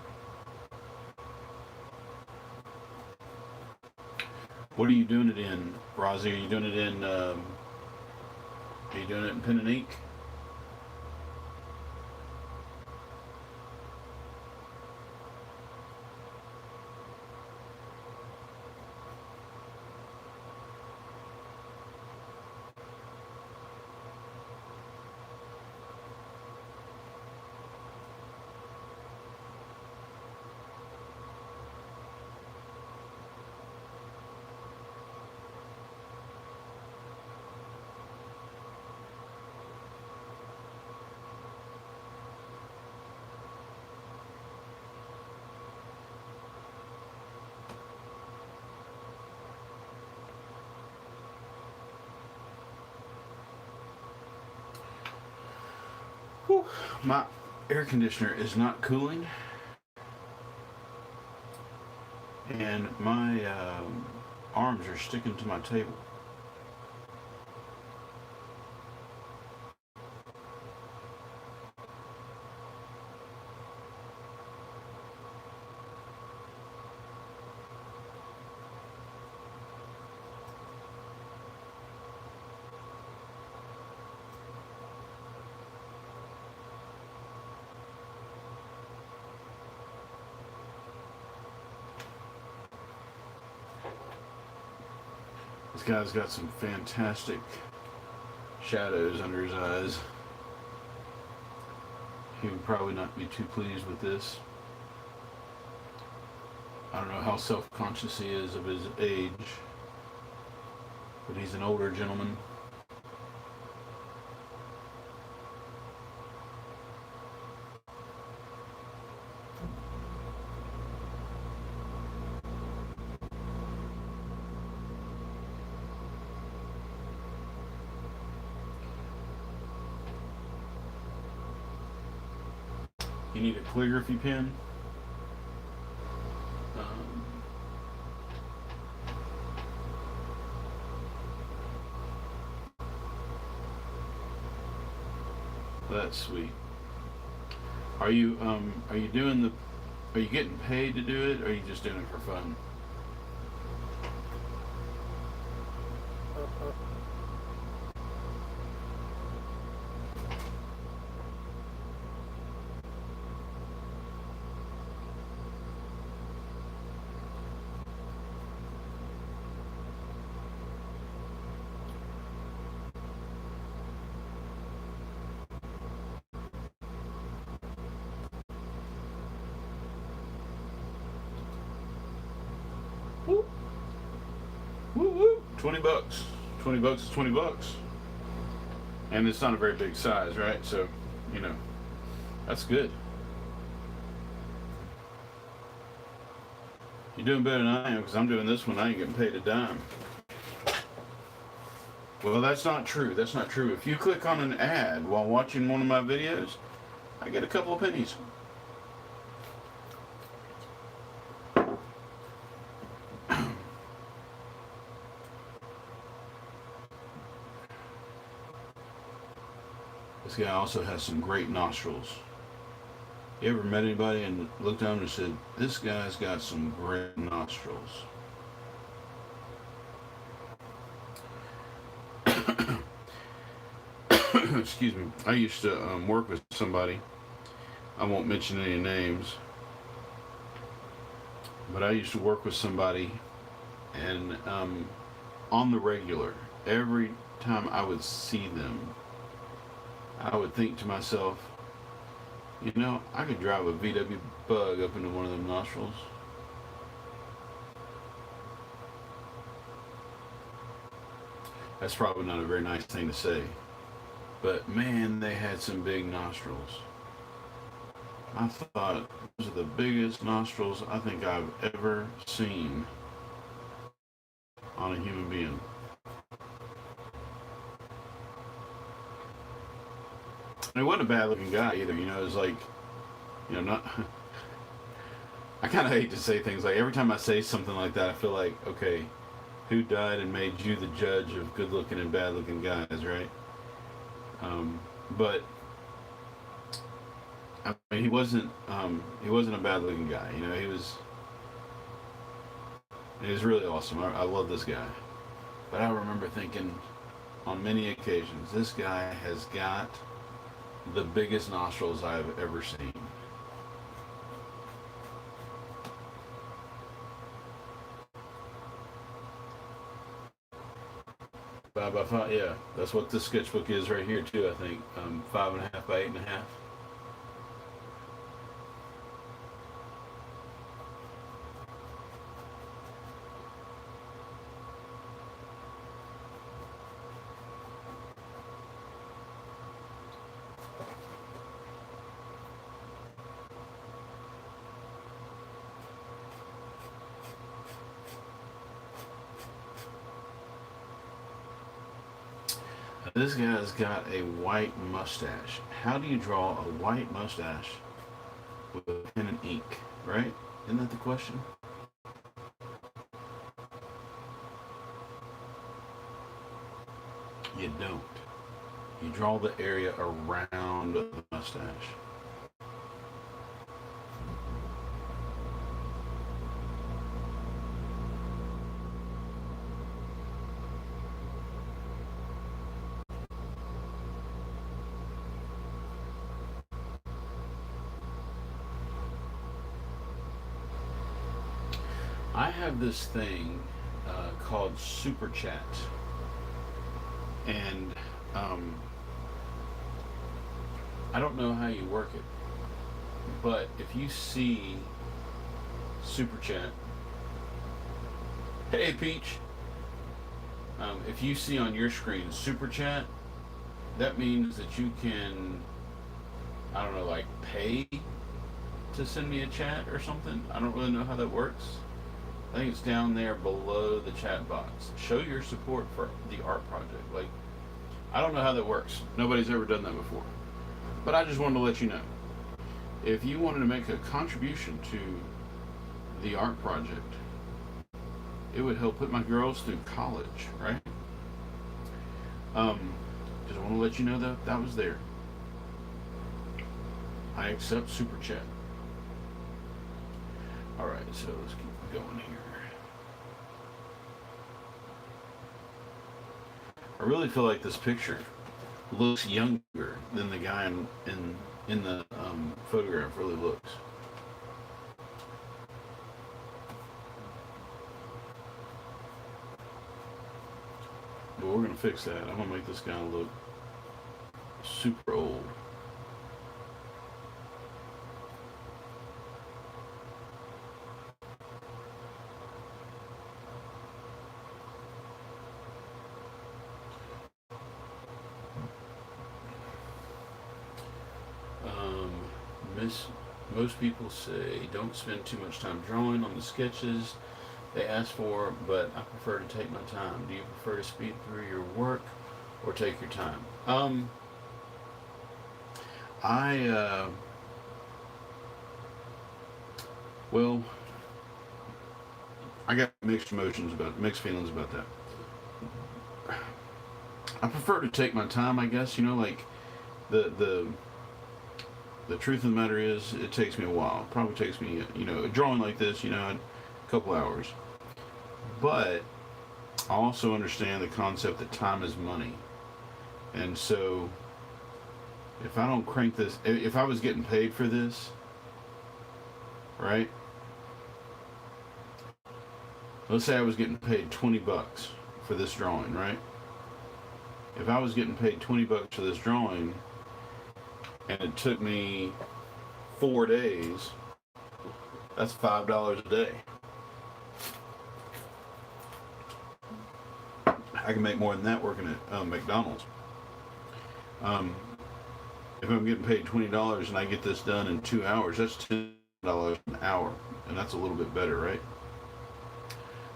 What are you doing it in, Rozzy? Are you doing it in? Are you doing it in pen and ink? Whew. My air conditioner is not cooling, and my arms are sticking to my table. This guy's got some fantastic shadows under his eyes. He would probably not be too pleased with this. I don't know how self-conscious he is of his age, but he's an older gentleman. You need a calligraphy pen. That's sweet. Are you doing the? Are you getting paid to do it, or are you just doing it for fun? Woo. Woo woo. $20. $20 is $20. And it's not a very big size, right? So, you know, that's good. You're doing better than I am because I'm doing this one. I ain't getting paid a dime. Well, that's not true. That's not true. If you click on an ad while watching one of my videos, I get a couple of pennies. This guy also has some great nostrils. You ever met anybody and looked at him and said, this guy's got some great nostrils? Excuse me. I used to work with somebody. I won't mention any names. But I used to work with somebody, and on the regular, every time I would see them, I would think to myself, you know, I could drive a VW bug up into one of them nostrils. That's probably not a very nice thing to say. But man, they had some big nostrils. I thought those are the biggest nostrils I think I've ever seen on a human being. And he wasn't a bad looking guy either, you know, it was like, you know, not. I kind of hate to say things like every time I say something like that, I feel like, okay, who died and made you the judge of good looking and bad looking guys, right? But I mean, he wasn't a bad looking guy, you know, he was really awesome. I love this guy. But I remember thinking on many occasions, this guy has got the biggest nostrils I've ever seen. Five by five, yeah. That's what this sketchbook is right here too. I think 5.5 by 8.5. This guy's got a white mustache. How do you draw a white mustache with a pen and ink, right? Isn't that the question? You don't. You draw the area around the mustache. I have this thing called Super Chat, and I don't know how you work it, but if you see Super Chat, hey Peach, if you see on your screen Super Chat, that means that you can, I don't know, like pay to send me a chat or something. I don't really know how that works. I think it's down there below the chat box. Show your support for the art project. Like, I don't know how that works. Nobody's ever done that before. But I just wanted to let you know. If you wanted to make a contribution to the art project, it would help put my girls through college, right? Just want to let you know that that was there. I accept Super Chat. Alright, so let's keep going here. I really feel like this picture looks younger than the guy in the photograph really looks. But we're gonna fix that. I'm gonna make this guy look super old. Most people say don't spend too much time drawing on the sketches they ask for, but I prefer to take my time. Do you prefer to speed through your work or take your time? I well, I got mixed feelings about that. I prefer to take my time, I guess. Like the the the truth of the matter is, it takes me a while. It probably takes me, a drawing like this, a couple hours. But I also understand the concept that time is money, and so if I don't crank this, if I was getting paid for this, right? Let's say I was getting paid $20 for this drawing, right? If I was getting paid $20 for this drawing, and it took me 4 days, that's $5 a day. I can make more than that working at McDonald's. If I'm getting paid $20 and I get this done in 2 hours, that's $10 an hour, and that's a little bit better, right?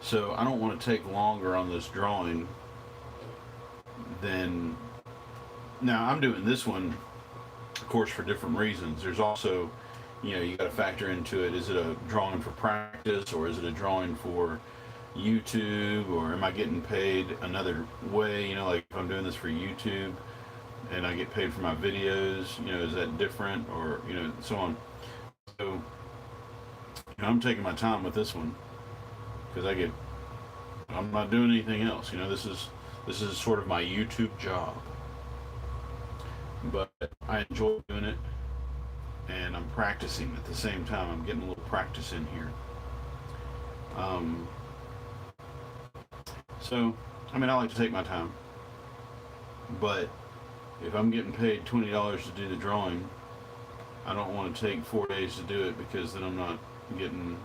So I don't want to take longer on this drawing than. Now I'm doing this one, of course, for different reasons. There's also, you got to factor into it. Is it a drawing for practice, or is it a drawing for YouTube, or am I getting paid another way? Like if I'm doing this for YouTube and I get paid for my videos, is that different, or so on. So I'm taking my time with this one because I'm not doing anything else. This is sort of my YouTube job, but I enjoy doing it, and I'm practicing at the same time. I'm getting a little practice in here. So, I like to take my time, but if I'm getting paid $20 to do the drawing, I don't want to take 4 days to do it, because then I'm not making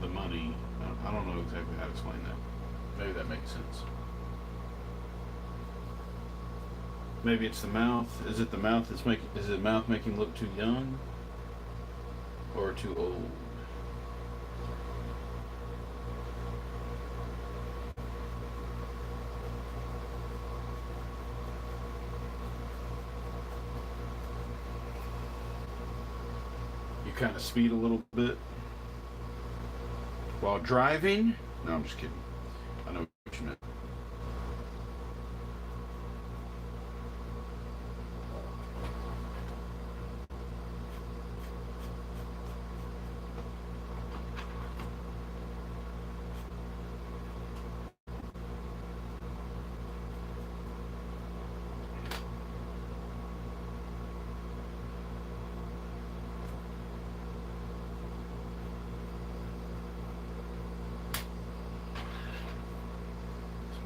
the money. I don't know exactly how to explain that. Maybe that makes sense. Maybe it's the mouth. Is it the mouth is the mouth making look too young or too old? You kind of speed a little bit while driving? No, I'm just kidding. I know what you meant.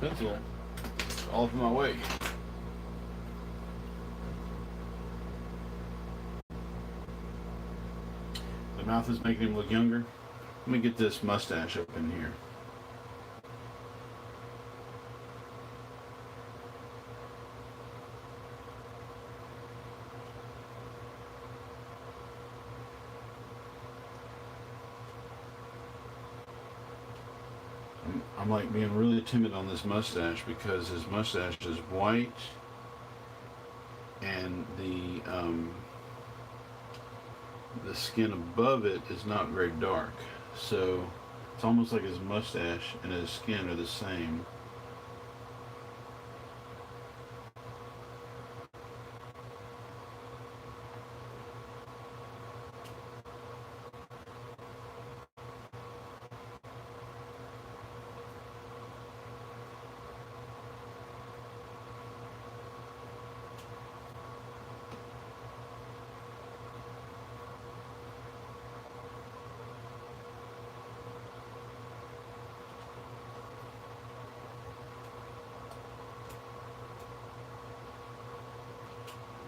Pencil all up in my way. The mouth is making him look younger. Let me get this mustache up in here. I'm like being really timid on this mustache because his mustache is white, and the skin above it is not very dark. So it's almost like his mustache and his skin are the same.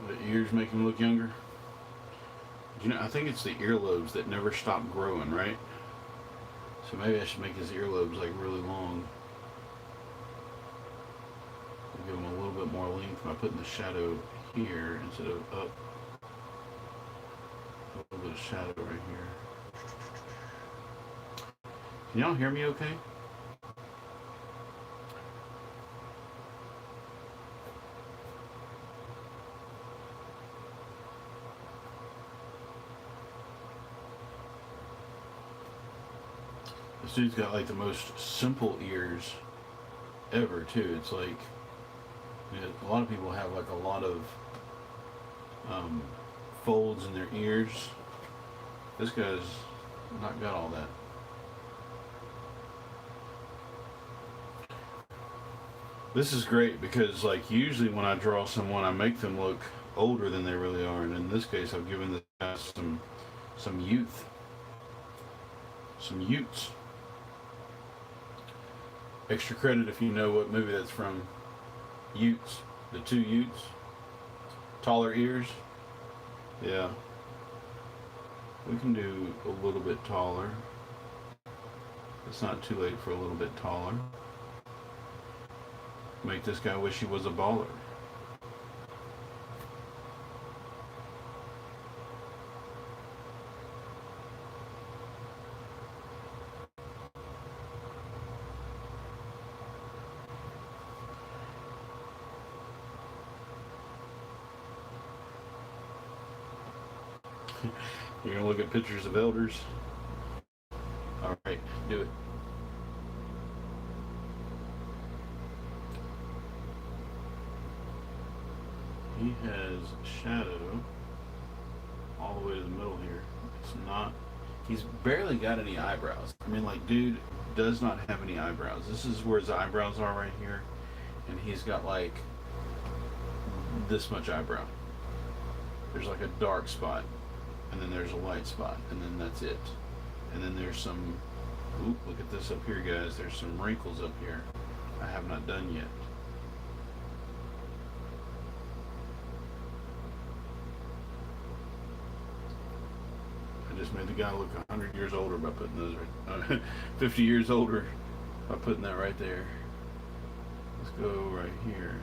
The ears make him look younger. I think it's the earlobes that never stop growing, right? So maybe I should make his earlobes like really long. Give him a little bit more length by putting the shadow here instead of up. A little bit of shadow right here. Can y'all hear me okay? This dude's got like the most simple ears ever too. It's like, you know, a lot of people have like a lot of folds in their ears. This guy's not got all that. This is great because like usually when I draw someone I make them look older than they really are, and in this case I've given this guy some youth. Some Utes. Extra credit if you know what movie that's from. Utes. The two Utes. Taller ears. Yeah. We can do a little bit taller. It's not too late for a little bit taller. Make this guy wish he was a baller. You're gonna look at pictures of elders? Alright, do it. He has shadow all the way to the middle here. It's not, he's barely got any eyebrows. I mean, like, dude does not have any eyebrows. This is where his eyebrows are right here. And he's got like this much eyebrow. There's like a dark spot. And then there's a light spot, and then that's it. And then there's some, oop, look at this up here, guys. There's some wrinkles up here I have not done yet. I just made the guy look 100 years older by putting those right, 50 years older by putting that right there. Let's go right here.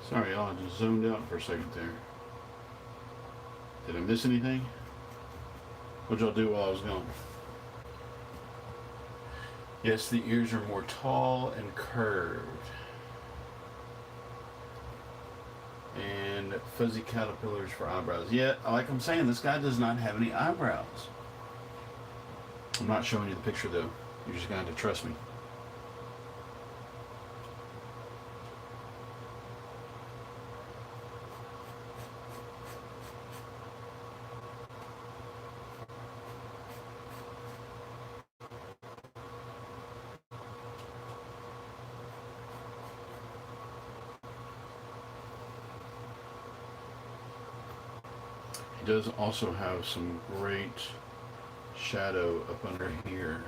Sorry, y'all, I just zoned out for a second there. Did I miss anything? What'd y'all do while I was gone? Yes, the ears are more tall and curved. And fuzzy caterpillars for eyebrows. Yeah, like I'm saying, this guy does not have any eyebrows. I'm not showing you the picture though. You're just going to have to trust me. He does also have some great shadow up under here.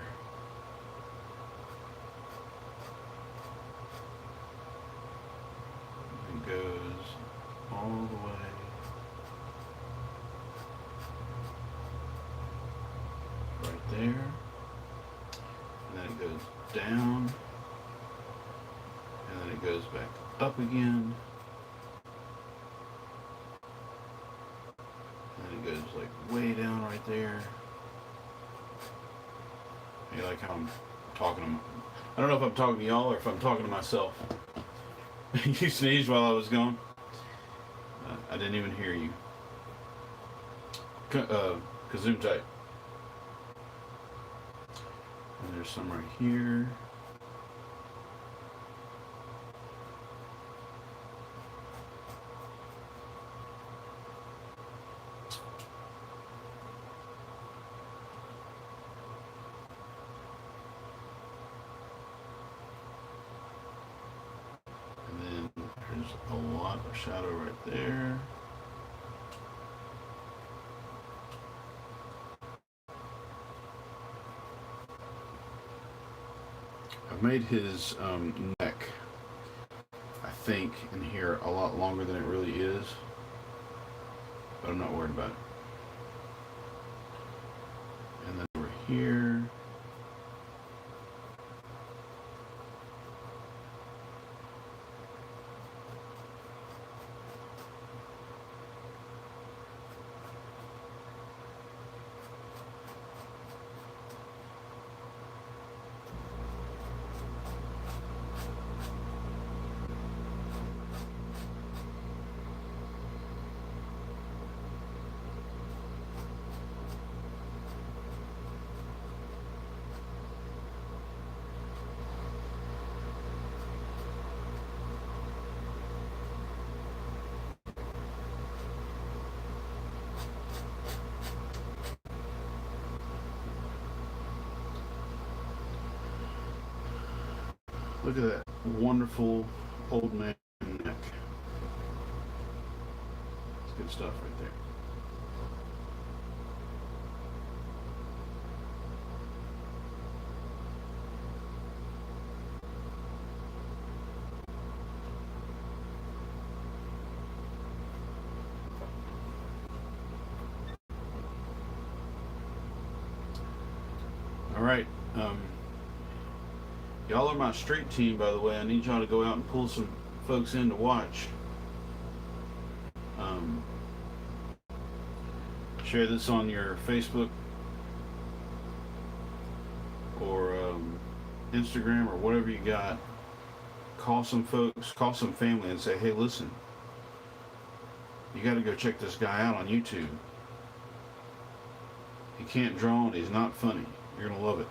It goes all the way right there, and then it goes down, and then it goes back up again. It goes like way down right there. You like how I'm talking to I don't know if I'm talking to y'all or if I'm talking to myself. You sneezed while I was gone. I didn't even hear you. Kazoom type. And there's some right here. a lot of shadow right there. I've made his neck, I think, in here a lot longer than it really is, but I'm not worried about it. And then over here, look at that wonderful old man neck. It's good stuff right there. All right. Y'all are my street team, by the way. I need y'all to go out and pull some folks in to watch. Share this on your Facebook or Instagram or whatever you got. Call some folks, call some family and say, hey, listen, you got to go check this guy out on YouTube. He can't draw and he's not funny. You're going to love it.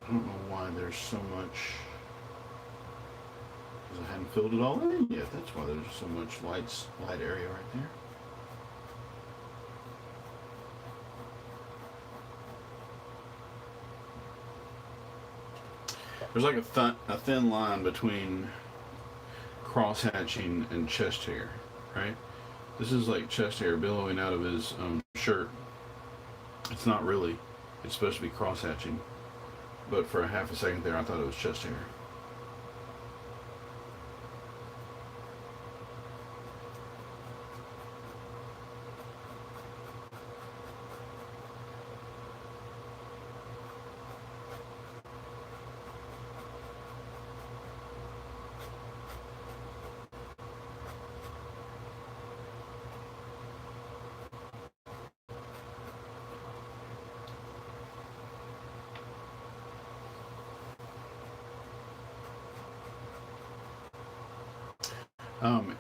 I don't know why there's so much, because I hadn't filled it all in yet. That's why there's so much light area right there. There's like a thin line between cross-hatching and chest hair, right? This is like chest hair billowing out of his shirt. It's not really. It's supposed to be cross-hatching. But for a half a second there, I thought it was chest hair.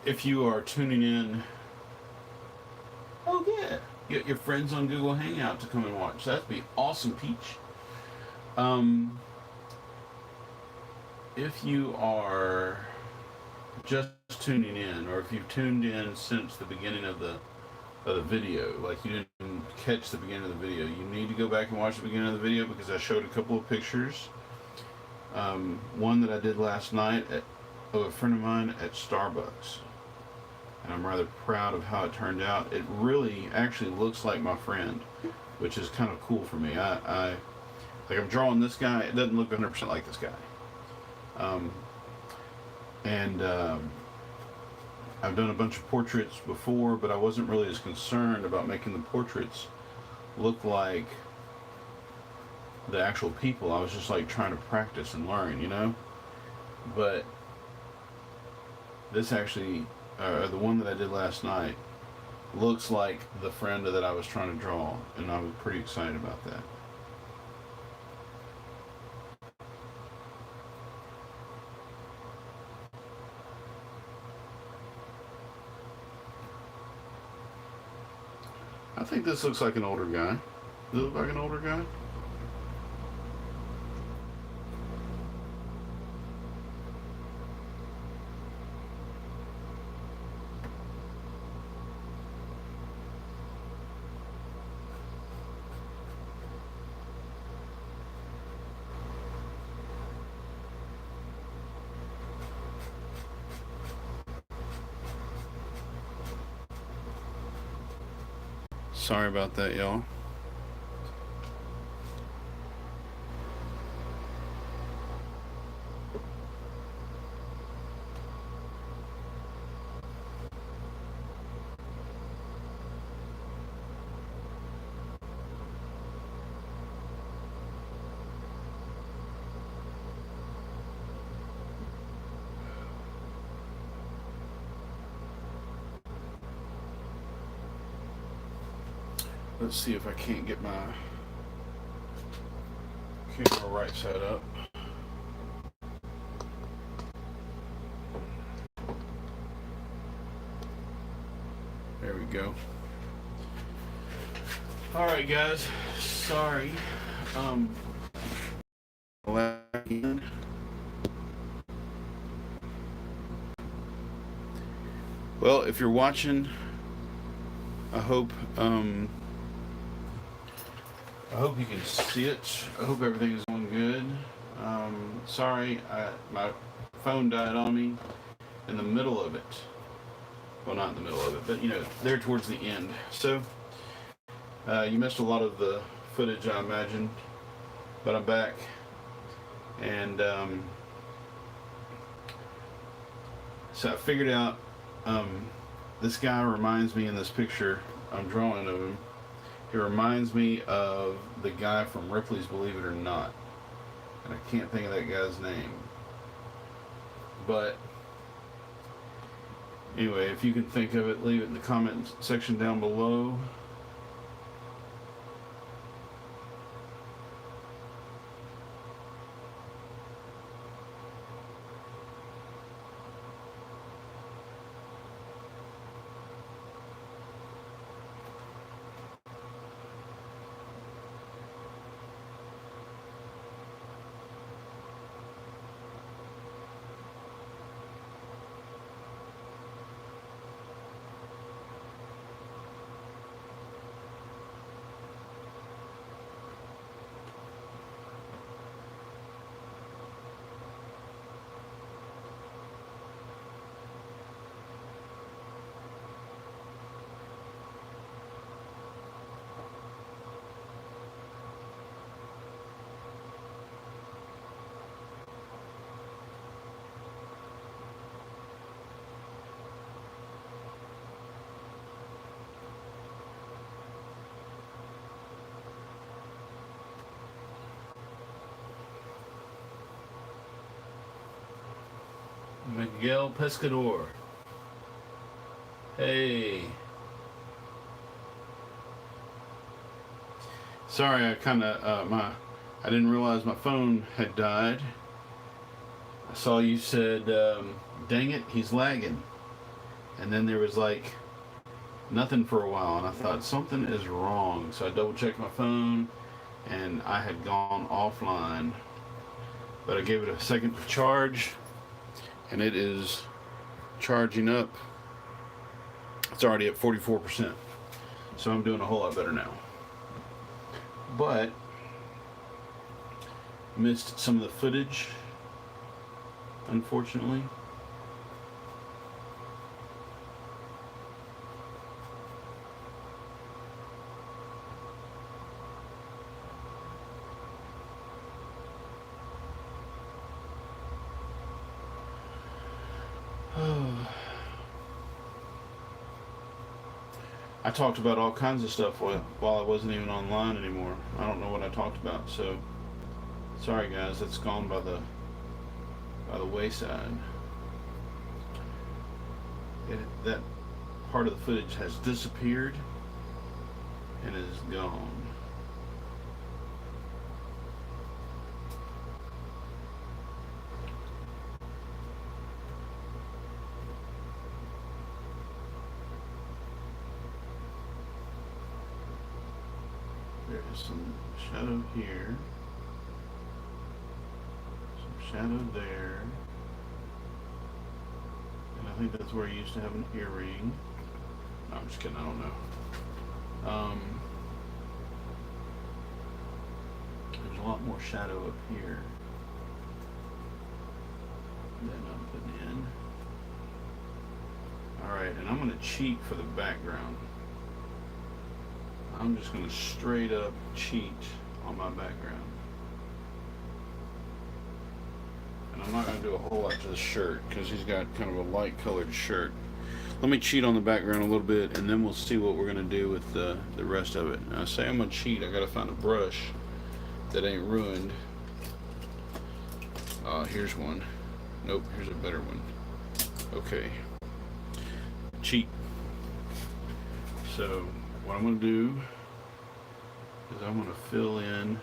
If you are tuning in, oh yeah, get your friends on Google Hangout to come and watch. That'd be awesome, Peach. If you are just tuning in, or if you've tuned in since the beginning of the video, like you didn't catch the beginning of the video, you need to go back and watch the beginning of the video because I showed a couple of pictures. One that I did last night of a friend of mine at Starbucks. And I'm rather proud of how it turned out. It really actually looks like my friend, which is kind of cool for me. Like I'm drawing this guy, it doesn't look 100% like this guy. I've done a bunch of portraits before, but I wasn't really as concerned about making the portraits look like the actual people. I was just like trying to practice and learn, you know? But this actually, the one that I did last night, looks like the friend that I was trying to draw, and I was pretty excited about that. I think this looks like an older guy. Does it look like an older guy? Sorry about that, y'all. Let's see if I can't get my camera right side up. There we go. All right, guys. Sorry. Well, if you're watching, I hope you can see it. I hope everything is going good. Sorry, my phone died on me in the middle of it. Well, not in the middle of it, but there towards the end. So you missed a lot of the footage, I imagine, but I'm back, and so I figured out this guy reminds me in this picture I'm drawing of him. He reminds me of the guy from Ripley's Believe It or Not, and I can't think of that guy's name. But anyway, if you can think of it, leave it in the comment section down below. Miguel Pescador. Hey. Sorry, I didn't realize my phone had died. I saw you said, dang it, he's lagging. And then there was like nothing for a while, and I thought something is wrong. So I double checked my phone, and I had gone offline. But I gave it a second to charge, and it is charging up. It's already at 44%. So I'm doing a whole lot better now. But missed some of the footage, unfortunately. I talked about all kinds of stuff while I wasn't even online anymore. I don't know what I talked about, so sorry guys, that's gone by the wayside. That part of the footage has disappeared and is gone. There is some shadow here, some shadow there, and I think that's where he used to have an earring. No, I'm just kidding, I don't know. There's a lot more shadow up here than I'm putting in. Alright, and I'm going to cheat for the background. I'm just going to straight up cheat on my background. And I'm not going to do a whole lot to the shirt because he's got kind of a light colored shirt. Let me cheat on the background a little bit, and then we'll see what we're going to do with the rest of it. Now, I say I'm going to cheat. I got to find a brush that ain't ruined. Here's one. Nope, here's a better one. Okay. Cheat. So, what I'm going to do is I'm going to fill in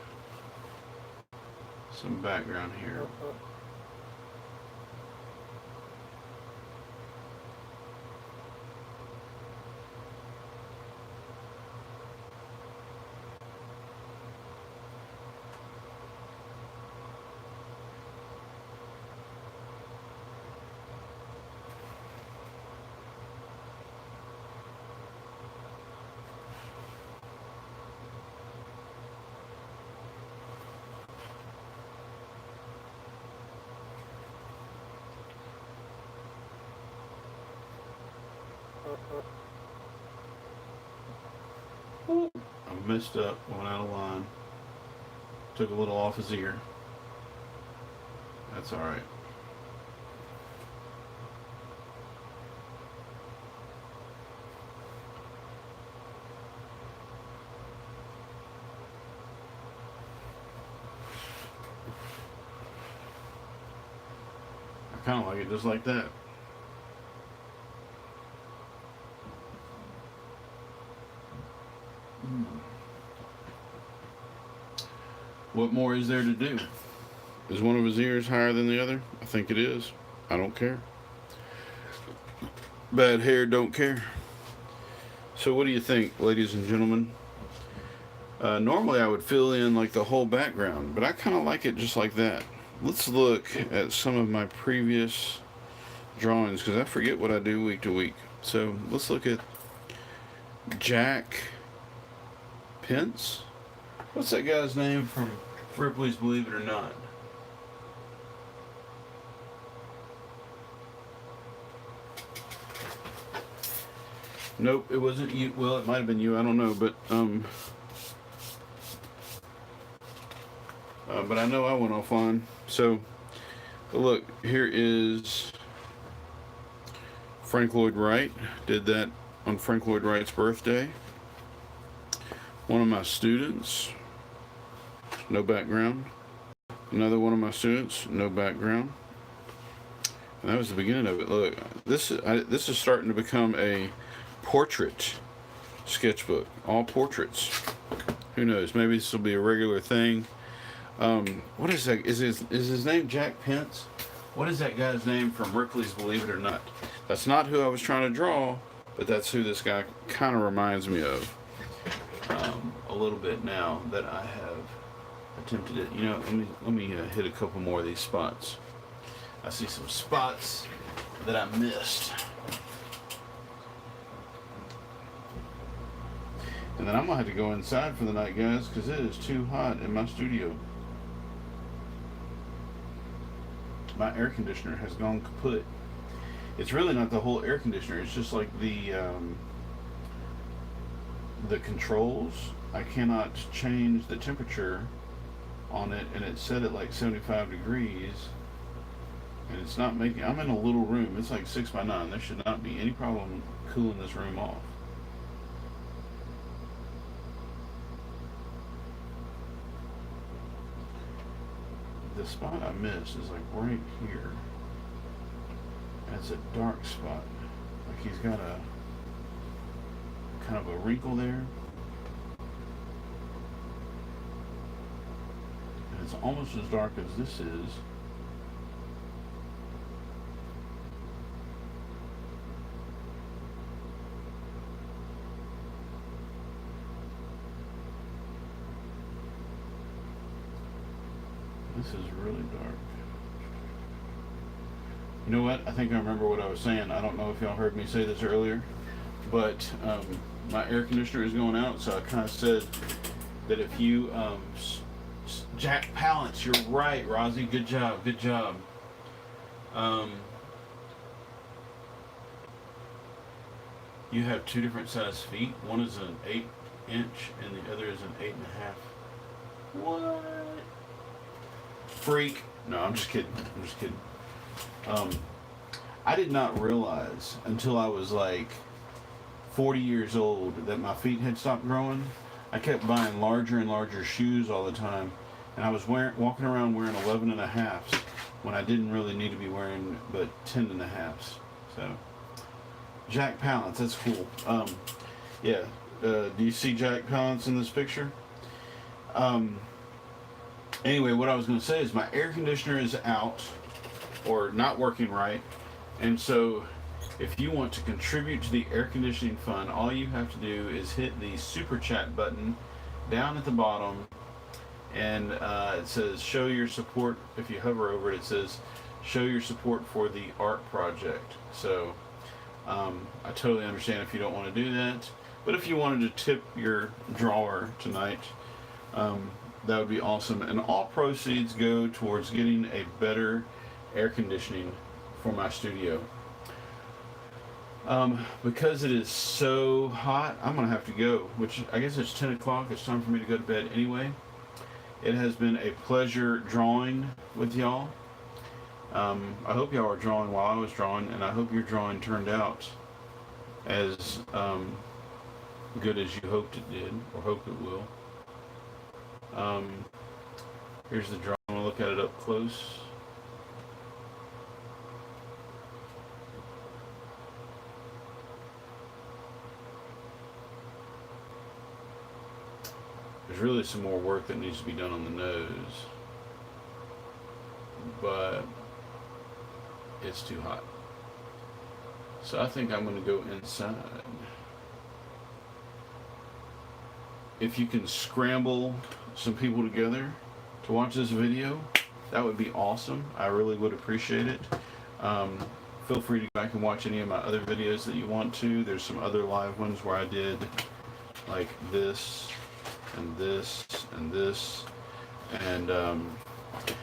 some background here. I messed up, went out of line. Took a little off his ear. That's alright. I kind of like it just like that. What more is there to do? Is one of his ears higher than the other? I think it is. I don't care. Bad hair, don't care. So what do you think, ladies and gentlemen? Normally I would fill in like the whole background, but I kind of like it just like that. Let's look at some of my previous drawings because I forget what I do week to week. So let's look at Jack Pence. What's that guy's name from Ripley's Believe It or Not? Nope, it wasn't you. Well, it might have been you. I don't know, but I know I went offline. So, look, here is Frank Lloyd Wright. Did that on Frank Lloyd Wright's birthday. One of my students, no background. Another one of my students, no background. And that was the beginning of it. Look, this is starting to become a portrait sketchbook. All portraits. Who knows? Maybe this will be a regular thing. What is that? Is his name Jack Pence? What is that guy's name from Ripley's Believe It or Not? That's not who I was trying to draw, but that's who this guy kind of reminds me of. A little bit now that I have attempted it. You know, let me hit a couple more of these spots. I see some spots that I missed. And then I'm going to have to go inside for the night, guys, because it is too hot in my studio. My air conditioner has gone kaput. It's really not the whole air conditioner. It's just like the controls. I cannot change the temperature on it, and it's set at like 75 degrees. And it's not making... I'm in a little room. It's like 6 by 9. There should not be any problem cooling this room off. The spot I missed is like right here. That's a dark spot. Like he's got a kind of a wrinkle there. And it's almost as dark as this is. This is really dark. You know what? I think I remember what I was saying. I don't know if y'all heard me say this earlier, but my air conditioner is going out, so I kind of said that if you... Jack Palance, you're right, Rozzy. Good job, good job. You have two different size feet. One is an inch and the other is an 8.5. What? Freak. No, I'm just kidding. I'm just kidding. I did not realize until I was like 40 years old that my feet had stopped growing. I kept buying larger and larger shoes all the time, and I was walking around wearing 11.5s when I didn't really need to be wearing but 10.5s. So, Jack Palance, that's cool. Yeah. Do you see Jack Palance in this picture? Anyway, what I was going to say is my air conditioner is out or not working right, and so if you want to contribute to the air conditioning fund, all you have to do is hit the super chat button down at the bottom, and it says show your support. If you hover over it, it says show your support for the art project. So I totally understand if you don't want to do that, but if you wanted to tip your drawer tonight, that would be awesome. And all proceeds go towards getting a better air conditioning for my studio. Because it is so hot, I'm going to have to go, which I guess it's 10 o'clock. It's time for me to go to bed anyway. It has been a pleasure drawing with y'all. I hope y'all are drawing while I was drawing, and I hope your drawing turned out as good as you hoped it did, or hope it will. Here's the drawing. I'm going to look at it up close. There's really some more work that needs to be done on the nose, but it's too hot. So I think I'm going to go inside. If you can scramble some people together to watch this video, that would be awesome. I really would appreciate it. Feel free to go back and watch any of my other videos that you want to. There's some other live ones where I did like this and this and this, and